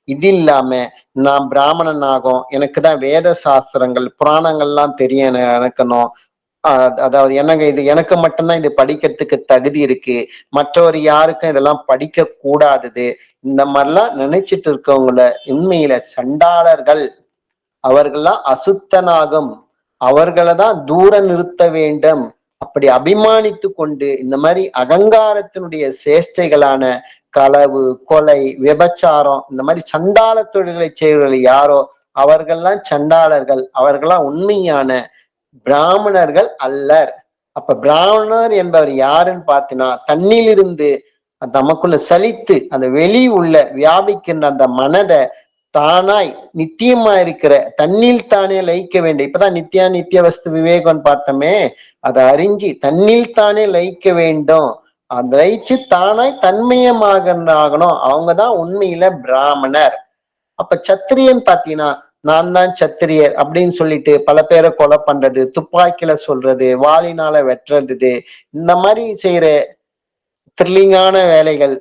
இது இல்லாம நான் பிராமணன் ஆகும், எனக்குதான் வேத சாஸ்திரங்கள் புராணங்கள்லாம் தெரியும் எனக்கணும், அதாவது எனக்கு மட்டும்தான் இது படிக்கிறதுக்கு தகுதி இருக்கு, மற்றவர் யாருக்கும் இதெல்லாம் படிக்க கூடாதது, இந்த மாதிரிலாம் நினைச்சிட்டு இருக்கவங்கள உண்மையில சண்டாளர்கள். அவர்கள்லாம் அசுத்தனாகும், அவர்களை தான் தூர நிறுத்த வேண்டும். அப்படி அபிமானித்து கொண்டு இந்த மாதிரி அகங்காரத்தினுடைய சேஷ்டைகளான களவு, கொலை, விபச்சாரம், இந்த மாதிரி சண்டாள தொழில்களை செய்வர்கள் யாரோ அவர்கள்லாம் சண்டாளர்கள். அவர்கள்லாம் உண்மையான பிராமணர்கள் அல்லர். அப்ப பிராமணர் என்பவர் யாருன்னு பார்த்தீங்கன்னா, தன்னிலிருந்து நமக்குள்ள சலித்து அந்த வெளி உள்ள வியாபிக்கின்ற அந்த மனதை தானாய் நித்தியமா இருக்கிற தன்னில் தானே லயிக்க வேண்டும். இப்பதான் நித்திய வஸ்து விவேகம் பார்த்தோமே, அதை அறிஞ்சு தன்னில் தானே லயிக்க வேண்டும். அந்த லயிச்சு தானாய் தன்மயமாக ஆகணும். அவங்கதான் உண்மையில பிராமணர். அப்ப சத்திரியன் பாத்தீங்கன்னா, நான் தான் சத்திரியர் அப்படின்னு சொல்லிட்டு பல பேரை கொலை பண்றது, துப்பாக்கில சொல்றது, வாளினால வெட்டுறது, இந்த மாதிரி செய்யற த்ரில்லிங்கான வேலைகள்,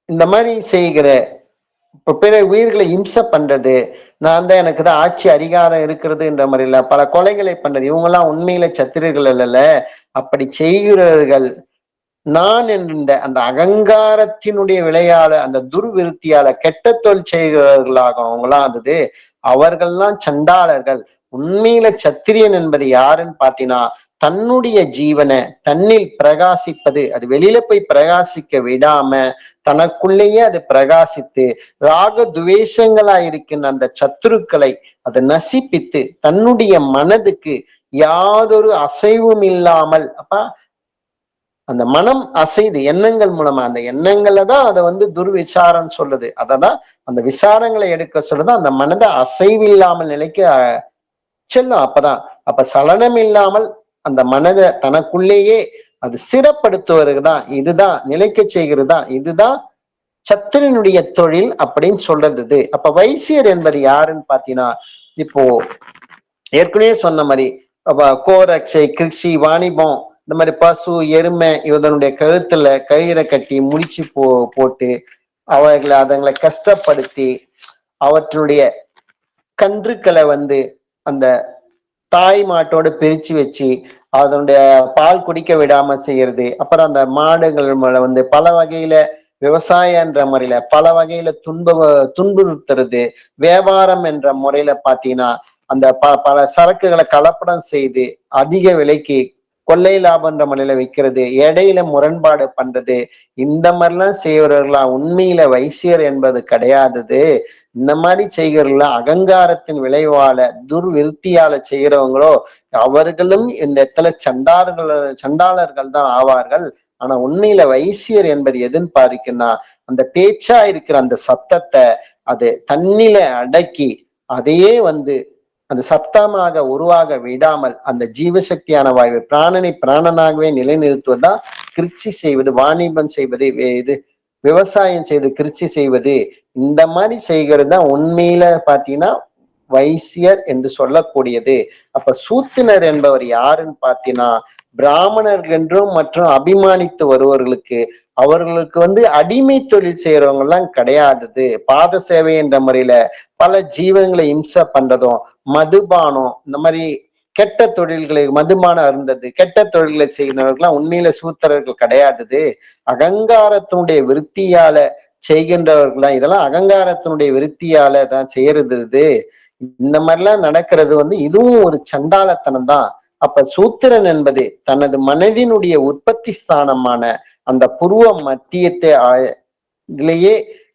இந்த மாதிரி செய்கிற இப்ப பிற உயிர்களை இம்சை பண்றது, நான் தான் எனக்கு தான் ஆட்சி அதிகாரம் இருக்கிறது என்ற முறையில பல கொலைகளை பண்றது, இவங்கெல்லாம் உண்மையில சத்திரியர்கள் அல்ல. அப்படி செய்கிறவர்கள் நான் என்ற அந்த அகங்காரத்தினுடைய விளையால அந்த துர்விருத்தியால கெட்ட தொழில் செய்கிறவர்களாக அவங்களாம் இருந்தது. அவர்கள்லாம் சண்டாளர்கள். உண்மையில சத்திரியன் என்பது யாருன்னு பாத்தீங்கன்னா, தன்னுடைய ஜீவனை தன்னில் பிரகாசிப்பது, அது வெளியில போய் பிரகாசிக்க விடாம தனக்குள்ளேயே அது பிரகாசித்து ராக துவேஷங்களா இருக்கின்ற அந்த சத்துருக்களை அதை நசிப்பித்து தன்னுடைய மனதுக்கு யாதொரு அசைவும் இல்லாமல், அப்ப அந்த மனம் அசைது எண்ணங்கள் மூலமா, அந்த எண்ணங்களை தான் அதை துர்விசாரம் சொல்லுது. அததான் அந்த விசாரங்களை எடுக்க சொல்லுது. அந்த மனதை அசைவில்லாமல் நிலைக்க செல்லும். அப்ப சலனம் இல்லாமல் அந்த மனதை தனக்குள்ளேயே அது ஸ்திரப்படுத்துவதுதான், இதுதான் நிலைக்க செய்கிறது தான், இதுதான் சத்திரனுடைய தொழில் அப்படின்னு சொல்றது. அப்ப வைசியர் என்பது யாருன்னு பாத்தீங்கன்னா, இப்போ ஏற்கனவே சொன்ன மாதிரி கோரட்சை, கிருஷி, வாணிபம், இந்த மாதிரி பசு, எருமை இதனுடைய கழுத்துல கயிறை கட்டி முடிச்சு போட்டு அதுங்களை கஷ்டப்படுத்தி அவற்றுடைய கன்றுக்களை அந்த தாய் மாட்டோட பிரிச்சு வச்சு அதனுடைய பால் குடிக்க விடாம செய்யறது. அப்புறம் அந்த மாடுகள் பல வகையில விவசாயம் என்ற முறையில பல வகையில துன்புறுத்துறது. வியாபாரம் என்ற முறையில பாத்தீங்கன்னா அந்த பல சரக்குகளை கலப்படம் செய்து அதிக விலைக்கு கொள்ளை லாபம்ன்ற முறையில விற்கிறது, இடையில முரண்பாடு பண்றது, இந்த மாதிரிலாம் செய்வர்களா உண்மையில வைசியர் என்பது கிடையாதது. இந்த மாதிரி செய்கிறவர்கள அகங்காரத்தின் விளைவால துர்விருத்தியால செய்கிறவங்களோ அவர்களும் இந்த இடத்துல சண்டாளர்கள் தான் ஆவார்கள். ஆனா உண்மையில வைசியர் என்பது எதுன்னு பாருக்குன்னா, அந்த பேச்சா இருக்கிற அந்த சத்தத்தை அது தன்னில அடக்கி அதையே அந்த சத்தமாக உருவாக விடாமல் அந்த ஜீவசக்தியான வாயு பிராணனை பிராணனாகவே நிலைநிறுத்துவதுதான் கிருச்சி செய்வது, வாணிபம் செய்வது, விவசாயம் செய்து கிருச்சி செய்வது. இந்த மாதிரி செய்கிறது தான் உண்மையில பாத்தீங்கன்னா வைசியர் என்று சொல்லக்கூடியது. அப்ப சூத்தினர் என்பவர் யாருன்னு பாத்தீங்கன்னா, பிராமணர்கள் என்றும் மற்றும் அபிமானித்து வருவர்களுக்கு அவர்களுக்கு வந்து அடிமை தொழில் செய்யறவங்க எல்லாம் கிடையாதது. பாத சேவை என்ற முறையில பல ஜீவன்களை இம்சை பண்றதும், மதுபானம் இந்த மாதிரி கெட்ட தொழில்களை, மதுபானம் அருந்தது, கெட்ட தொழில்களை செய்கிறவர்கள்லாம் உண்மையில சூத்திரர்கள் கிடையாதது. அகங்காரத்தினுடைய விருத்தியால செய்கின்றவர்கள் இதெல்லாம் அகங்காரத்தினுடைய விருத்தியால தான் செய்யறது. இந்த மாதிரிலாம் நடக்கிறது வந்து இதுவும் ஒரு சண்டாளத்தனம் தான். அப்ப சூத்திரன் என்பது தனது மனதினுடைய உற்பத்தி ஸ்தானமான அந்த புருவ மத்தியத்திலேயே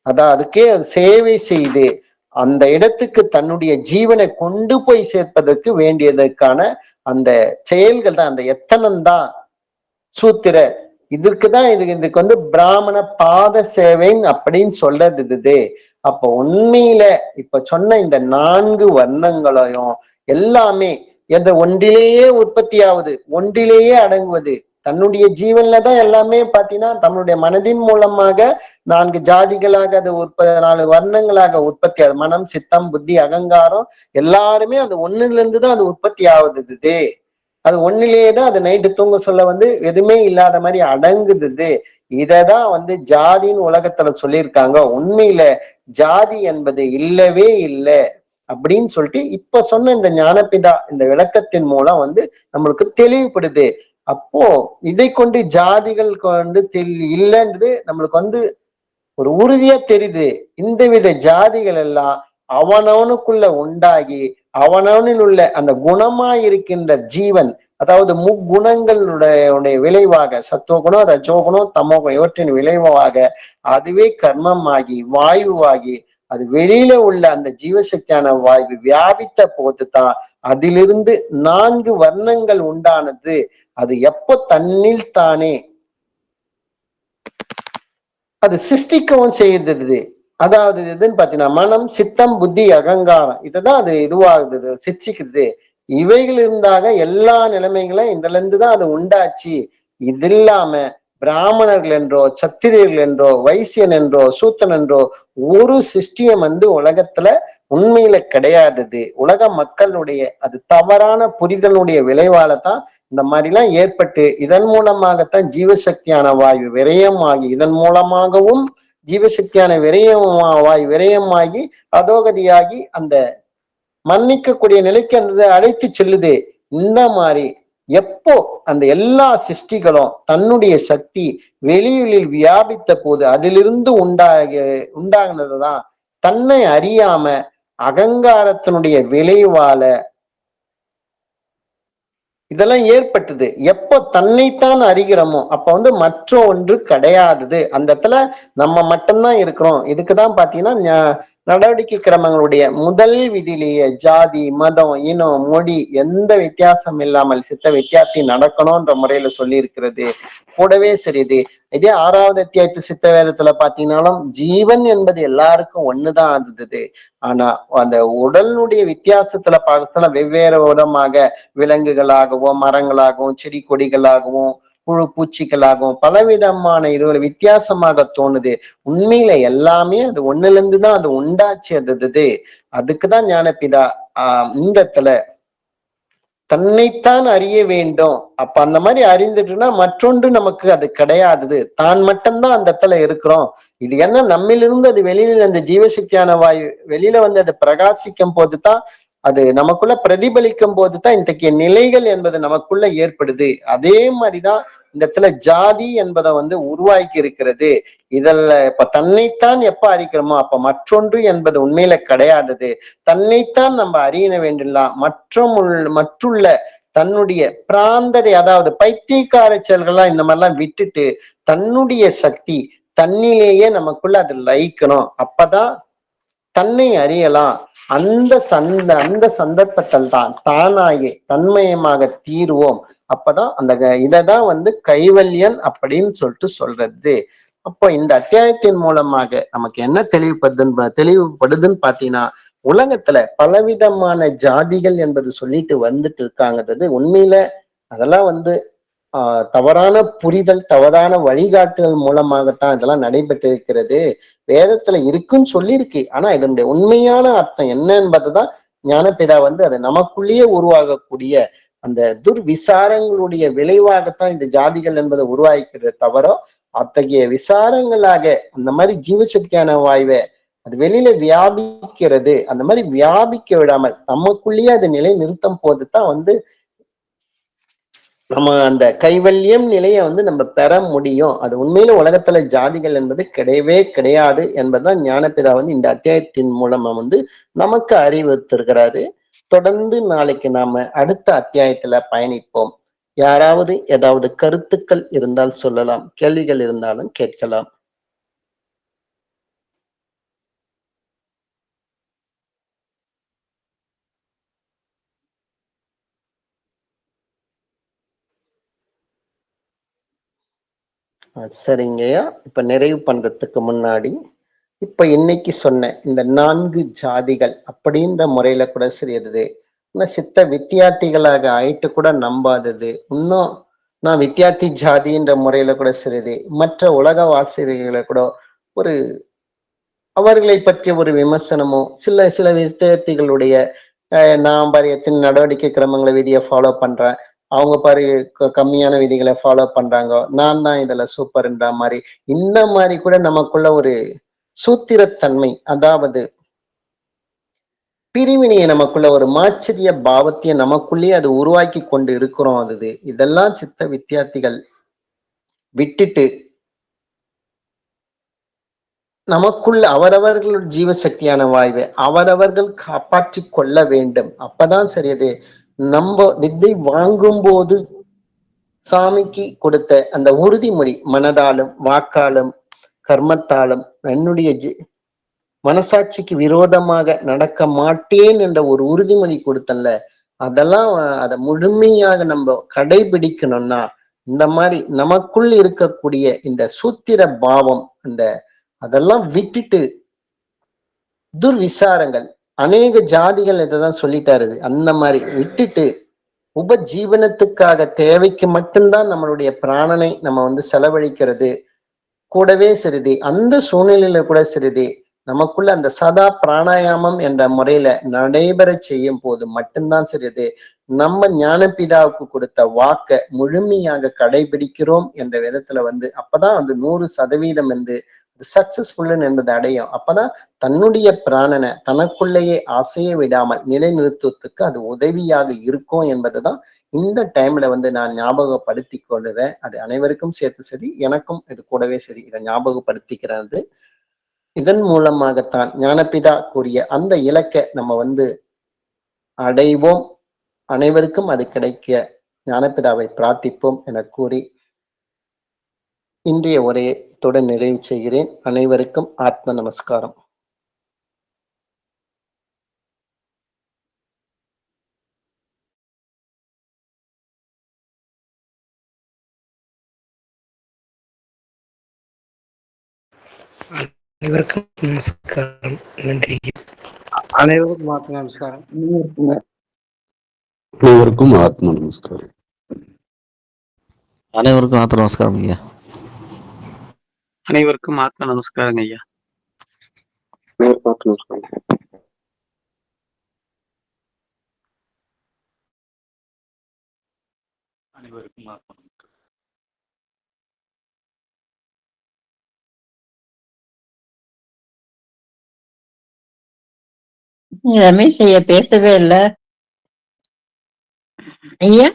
அதுக்கே சேவை செய்து அந்த இடத்துக்கு தன்னுடைய ஜீவனை கொண்டு போய் சேர்ப்பதற்கு வேண்டியதற்கான அந்த செயல்கள் தான், அந்த எத்தனம் தான் சூத்திர. இதுக்கு இதுக்கு வந்து பிராமண பாத சேவைன்னு அப்படின்னு சொல்றது. அப்ப உண்மையில இப்ப சொன்ன இந்த 4 வர்ணங்களையும் எல்லாமே எந்த ஒன்றிலேயே உற்பத்தி ஆகுது, ஒன்றிலேயே அடங்குவது. தன்னுடைய ஜீவன்ல தான் எல்லாமே பாத்தீங்கன்னா தன்னுடைய மனதின் மூலமாக 4 ஜாதிகளாக அது 4 வர்ணங்களாக உற்பத்தி ஆகுது. மனம், சித்தம், புத்தி, அகங்காரம் எல்லாருமே அது ஒண்ணுல இருந்து தான் அது உற்பத்தி ஆகுது. அது ஒண்ணிலேயே தான் அது நைட்டு தூங்க சொல்ல வந்து எதுவுமே இல்லாத மாதிரி அடங்குது. இததான் வந்து ஜாதின்னு உலகத்துல சொல்லியிருக்காங்க. உண்மையில ஜாதி என்பது இல்லவே இல்லை அப்படின்னு சொல்லிட்டு இப்ப சொன்ன இந்த ஞானபிதா இந்த விளக்கத்தின் மூலம் வந்து நம்மளுக்கு தெளிவுபடுது. அப்போ இதை கொண்டு ஜாதிகள் கொண்டு இல்லைன்றது நம்மளுக்கு வந்து ஒரு உறுதியா தெரியுது. இந்த வித ஜாதிகள் எல்லாம் அவனவனுக்குள்ள உண்டாகி அவனவனில் உள்ள அந்த குணமா இருக்கின்ற ஜீவன், அதாவது முக்குணங்களுடைய விளைவாக சத்துவகுணம், ரஜோகுணம், தமோகுணம் இவற்றின் விளைவாக அதுவே கர்மமாகி வாயுவாகி அது வெளியில உள்ள அந்த ஜீவசக்தியான வாயு வியாபித்த போதுதான் அதிலிருந்து 4 வர்ணங்கள் உண்டானது. அது எப்போ தன்னில் தானே அது சிருஷ்டிக்கவும் செய்யுது. அதாவது எதுன்னு பாத்தீங்கன்னா மனம், சித்தம், புத்தி, அகங்காரம் இதுதான் அது இதுவாகுது, சிருஷ்டிக்குது. இவைகள் இருந்தாக எல்லா நிலைமைகளும் இதுல இருந்துதான் அது உண்டாச்சு. இது இல்லாம பிராமணர்கள் என்றோ, சத்திரியர்கள் என்றோ, வைசியன் என்றோ, சூத்தன் என்றோ ஒரு சிருஷ்டியம் வந்து உலகத்துல உண்மையில கிடையாதது. உலக மக்களுடைய அது தவறான புரிதலுடைய விளைவால தான் இந்த மாதிரிலாம் ஏற்பட்டு இதன் மூலமாகத்தான் ஜீவசக்தியான வாயு விரயமாகி, இதன் மூலமாகவும் ஜீவசக்தியான வாயு விரயமாகி அதோகதியாகி அந்த மன்னிக்கக்கூடிய நிலைக்கு அந்த அழைத்து செல்லுது. இந்த மாதிரி எப்போ அந்த எல்லா சிருஷ்டிகளும் தன்னுடைய சக்தி வெளியில் வியாபித்த போது அதிலிருந்து உண்டாகினதுதான் தன்னை அறியாம அகங்காரத்தினுடைய விளைவால இதெல்லாம் ஏற்பட்டது. எப்போ தன்னைத்தான் அறிகிறோமோ அப்ப வந்து மற்ற ஒன்று கிடையாதது. அந்த இடத்துல நம்ம மட்டும்தான் இருக்கிறோம். இதுக்குதான் பாத்தீங்கன்னா நடவடிக்கை கிரமங்களுடைய முதல் விதியிலேயே ஜாதி, மதம், இனம், மொழி எந்த வித்தியாசம் இல்லாமல் சித்த வித்தியாசத்தை நடக்கணும்ன்ற முறையில சொல்லி இருக்கிறது. கூடவே சரிது. இதே 6வது அத்தியாயத்து சித்த வேதத்துல பாத்தீங்கன்னாலும் ஜீவன் என்பது எல்லாருக்கும் ஒண்ணுதான் இருந்தது. ஆனா அந்த உடலுடைய வித்தியாசத்துல பார்க்கல வெவ்வேறு விதமாக விலங்குகளாகவும், மரங்களாகவும், செடி கொடிகளாகவும், புழு பூச்சிகளாகவும் பலவிதமான இதுல வித்தியாசமாக தோணுது. உண்மையில எல்லாமே அது ஒண்ணுல இருந்துதான் அது உண்டாச்சு. அதுக்குதான் ஞானபிதா இந்த இடத்துல தன்னைத்தான் அறிய வேண்டும். அப்ப அந்த மாதிரி அறிந்துட்டுனா மற்றொன்று நமக்கு அது கிடையாதது. தான் மட்டும்தான் அந்த இடத்துல இருக்கிறோம். இது என்ன நம்மிலிருந்து அது வெளியில அந்த ஜீவசக்தியான வாயு வெளியில வந்து அது பிரகாசிக்கும் போதுதான் அது நமக்குள்ள பிரதிபலிக்கும் போதுதான் இன்றைக்கு நிலைகள் என்பது நமக்குள்ள ஏற்படுது. அதே மாதிரிதான் இந்த இடத்துல ஜாதி என்பதை வந்து உருவாக்கி இருக்கிறது. இதெல்லாம் இப்ப தன்னைத்தான் எப்ப அறிக்கிறோமோ அப்ப மற்றொன்று என்பது உண்மையில கிடையாதது. தன்னைத்தான் நம்ம அறிய வேண்டியலாம். மற்றுள்ள தன்னுடைய பிராந்தரை அதாவது பைத்தியக்கார செயல்கள்லாம் இந்த மாதிரிலாம் விட்டுட்டு தன்னுடைய சக்தி தன்னிலேயே நமக்குள்ள அது லயிக்கணும். அப்பதான் தன்னை அறியலாம். அந்த சந்தர்ப்பத்தில் தான் தானாகி தன்மயமாக தீருவோம். அப்பதான் அந்த இததான் வந்து கைவல்யன் அப்படின்னு சொல்லிட்டு சொல்றது. அப்போ இந்த அத்தியாயத்தின் மூலமாக நமக்கு என்ன தெளிவுபடுதுன்னு பாத்தீங்கன்னா உலகத்துல பலவிதமான ஜாதிகள் என்பது சொல்லிட்டு வந்துட்டு இருக்காங்கிறது உண்மையில அதெல்லாம் வந்து தவறான புரிதல், தவறான வழிகாட்டுதல் மூலமாகத்தான் இதெல்லாம் நடைபெற்று இருக்கிறது. வேதத்துல இருக்குன்னு சொல்லியிருக்கு. ஆனா இதனுடைய உண்மையான அர்த்தம் என்ன என்பதுதான் ஞானபிதா வந்து அது நமக்குள்ளேயே உருவாகக்கூடிய அந்த துர்விசாரங்களுடைய விளைவாகத்தான் இந்த ஜாதிகள் என்பதை உருவாக்கிறது தவிர, அத்தகைய விசாரங்களாக அந்த மாதிரி ஜீவசக்தியான வாய்வை அது வெளியில வியாபிக்கிறது, அந்த மாதிரி வியாபிக்க விடாமல் நமக்குள்ளேயே அது நிலை நிறுத்தும் போதுதான் நம்ம அந்த கைவல்யம் நிலையை நம்ம பெற முடியும். அது உண்மையில உலகத்துல ஜாதிகள் என்பது கிடையவே கிடையாது என்பதுதான் ஞானபிதா இந்த அத்தியாயத்தின் மூலமா நமக்கு அறிவுறுத்திருக்கிறாரு. தொடர்ந்து நாளைக்கு நாம அடுத்த அத்தியாயத்துல பயணிப்போம். யாராவது ஏதாவது கருத்துக்கள் இருந்தால் சொல்லலாம், கேள்விகள் இருந்தாலும் கேட்கலாம். சரிங்கய்யா. இப்ப நிறைவு பண்றதுக்கு முன்னாடி, இப்ப இன்னைக்கு சொன்ன இந்த 4 ஜாதிகள் அப்படின்ற முறையில கூட சரியது. இன்னும் சித்த வித்தியார்த்திகளாக ஆயிட்டு கூட நம்பாதது, இன்னும் நான் வித்தியார்த்தி ஜாதின்ற முறையில கூட சரியது, மற்ற உலக வாசிகளை கூட ஒரு அவர்களை பற்றிய ஒரு விமர்சனமோ, சில சில வித்தியார்த்திகளுடைய நான் பாரு எத்தனை நடவடிக்கை கிரமங்களை விதியை ஃபாலோ பண்றேன், அவங்க பாரு கம்மியான விதிகளை ஃபாலோ பண்றாங்க, நான் தான் இதுல சூப்பர்ன்ற மாதிரி, இந்த மாதிரி கூட நமக்குள்ள ஒரு சூத்திரத்தன்மை, அதாவது பிரிவினையை நமக்குள்ள ஒரு மாச்சரிய பாவத்தைய நமக்குள்ளேயே அது உருவாக்கி கொண்டு இருக்கிறோம். இதெல்லாம் சித்த வித்தியார்த்திகள் விட்டுட்டு நமக்குள்ள அவரவர்கள் ஜீவசக்தியான வாய்வை அவரவர்கள் காப்பாற்றி கொள்ள வேண்டும். அப்பதான் சரியது. நம்ம வித்தை வாங்கும் போது சாமிக்கு கொடுத்த அந்த உறுதிமொழி, மனதாலும் வாக்காலும் கர்மத்தாலும் என்னுடைய மனசாட்சிக்கு விரோதமாக நடக்க மாட்டேன் என்ற ஒரு உறுதிமொழி கொடுத்தல, அதெல்லாம் அதை முழுமையாக நம்ம கடைபிடிக்கணும்னா இந்த மாதிரி நமக்குள் இருக்கக்கூடிய இந்த சூத்திர பாவம் அதெல்லாம் விட்டுட்டு துர்விசாரங்கள், அநேக ஜாதிகள் இதைதான் சொல்லிட்டாரு, அந்த மாதிரி விட்டுட்டு உபஜீவனத்துக்காக தேவைக்கு மட்டும்தான் நம்மளுடைய பிராணனை நம்ம செலவழிக்கிறது கூடவே சிறிது, அந்த சூழ்நிலையில கூட சிறிது நமக்குள்ள அந்த சதா பிராணாயாமம் என்ற முறையில நடைபெற செய்யும் போது மட்டும்தான் சிறிது நம்ம ஞானபிதாவுக்கு கொடுத்த வாக்க முழுமையாக கடைபிடிக்கிறோம் என்ற விதத்துல அப்பதான் 100% சக்சஸ்ஃபுல் என்பது அடையும். அப்பதான் தன்னுடைய பிராணனை தனக்குள்ளேயே ஆசைய விடாமல் நிலைநிறுத்துவதற்கு அது உதவியாக இருக்கும் என்பதுதான் இந்த டைம்ல நான் ஞாபகப்படுத்தி கொள்ளுறேன். அது அனைவருக்கும் சேர்த்து சரி, எனக்கும் இது கூடவே சரி, இதை ஞாபகப்படுத்திக்கிறது. இதன் மூலமாகத்தான் ஞானபிதா கூறிய அந்த இலக்கை நம்ம அடைவோம். அனைவருக்கும் அது கிடைக்க ஞானபிதாவை பிரார்த்திப்போம் என கூறி இன்றைய உரையை இத்துடன் நிறைவு செய்கிறேன். அனைவருக்கும் ஆத்ம நமஸ்காரம். அனைவருக்கும் நமஸ்காரம். நன்றி. அனைவருக்கும் ஆத்ம நமஸ்காரம். அனைவருக்கும் ஆத்ம நமஸ்காரம். அனைவருக்கும் ஆத்ம நமஸ்காரம் ஐயா. அனைவருக்கும் ஆத்ம நமஸ்காரம் ஐயா. அனைவருக்கும் ஆத்ம ரமேஷ் ஐயா பேசவே இல்ல ஐயா.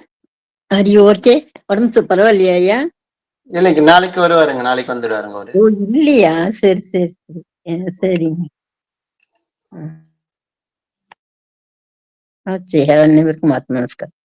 அது ஓகே, உடம்பு பரவாயில்லையா ஐயா? இல்லைங்க, நாளைக்கு வருவாருங்க, நாளைக்கு வந்துடுவாருங்க அவரு. ஓ இல்லையா? சரி சரி சரி சரிங்க. சரி, அனைவருக்கும் ஆத்ம நமஸ்காரம்.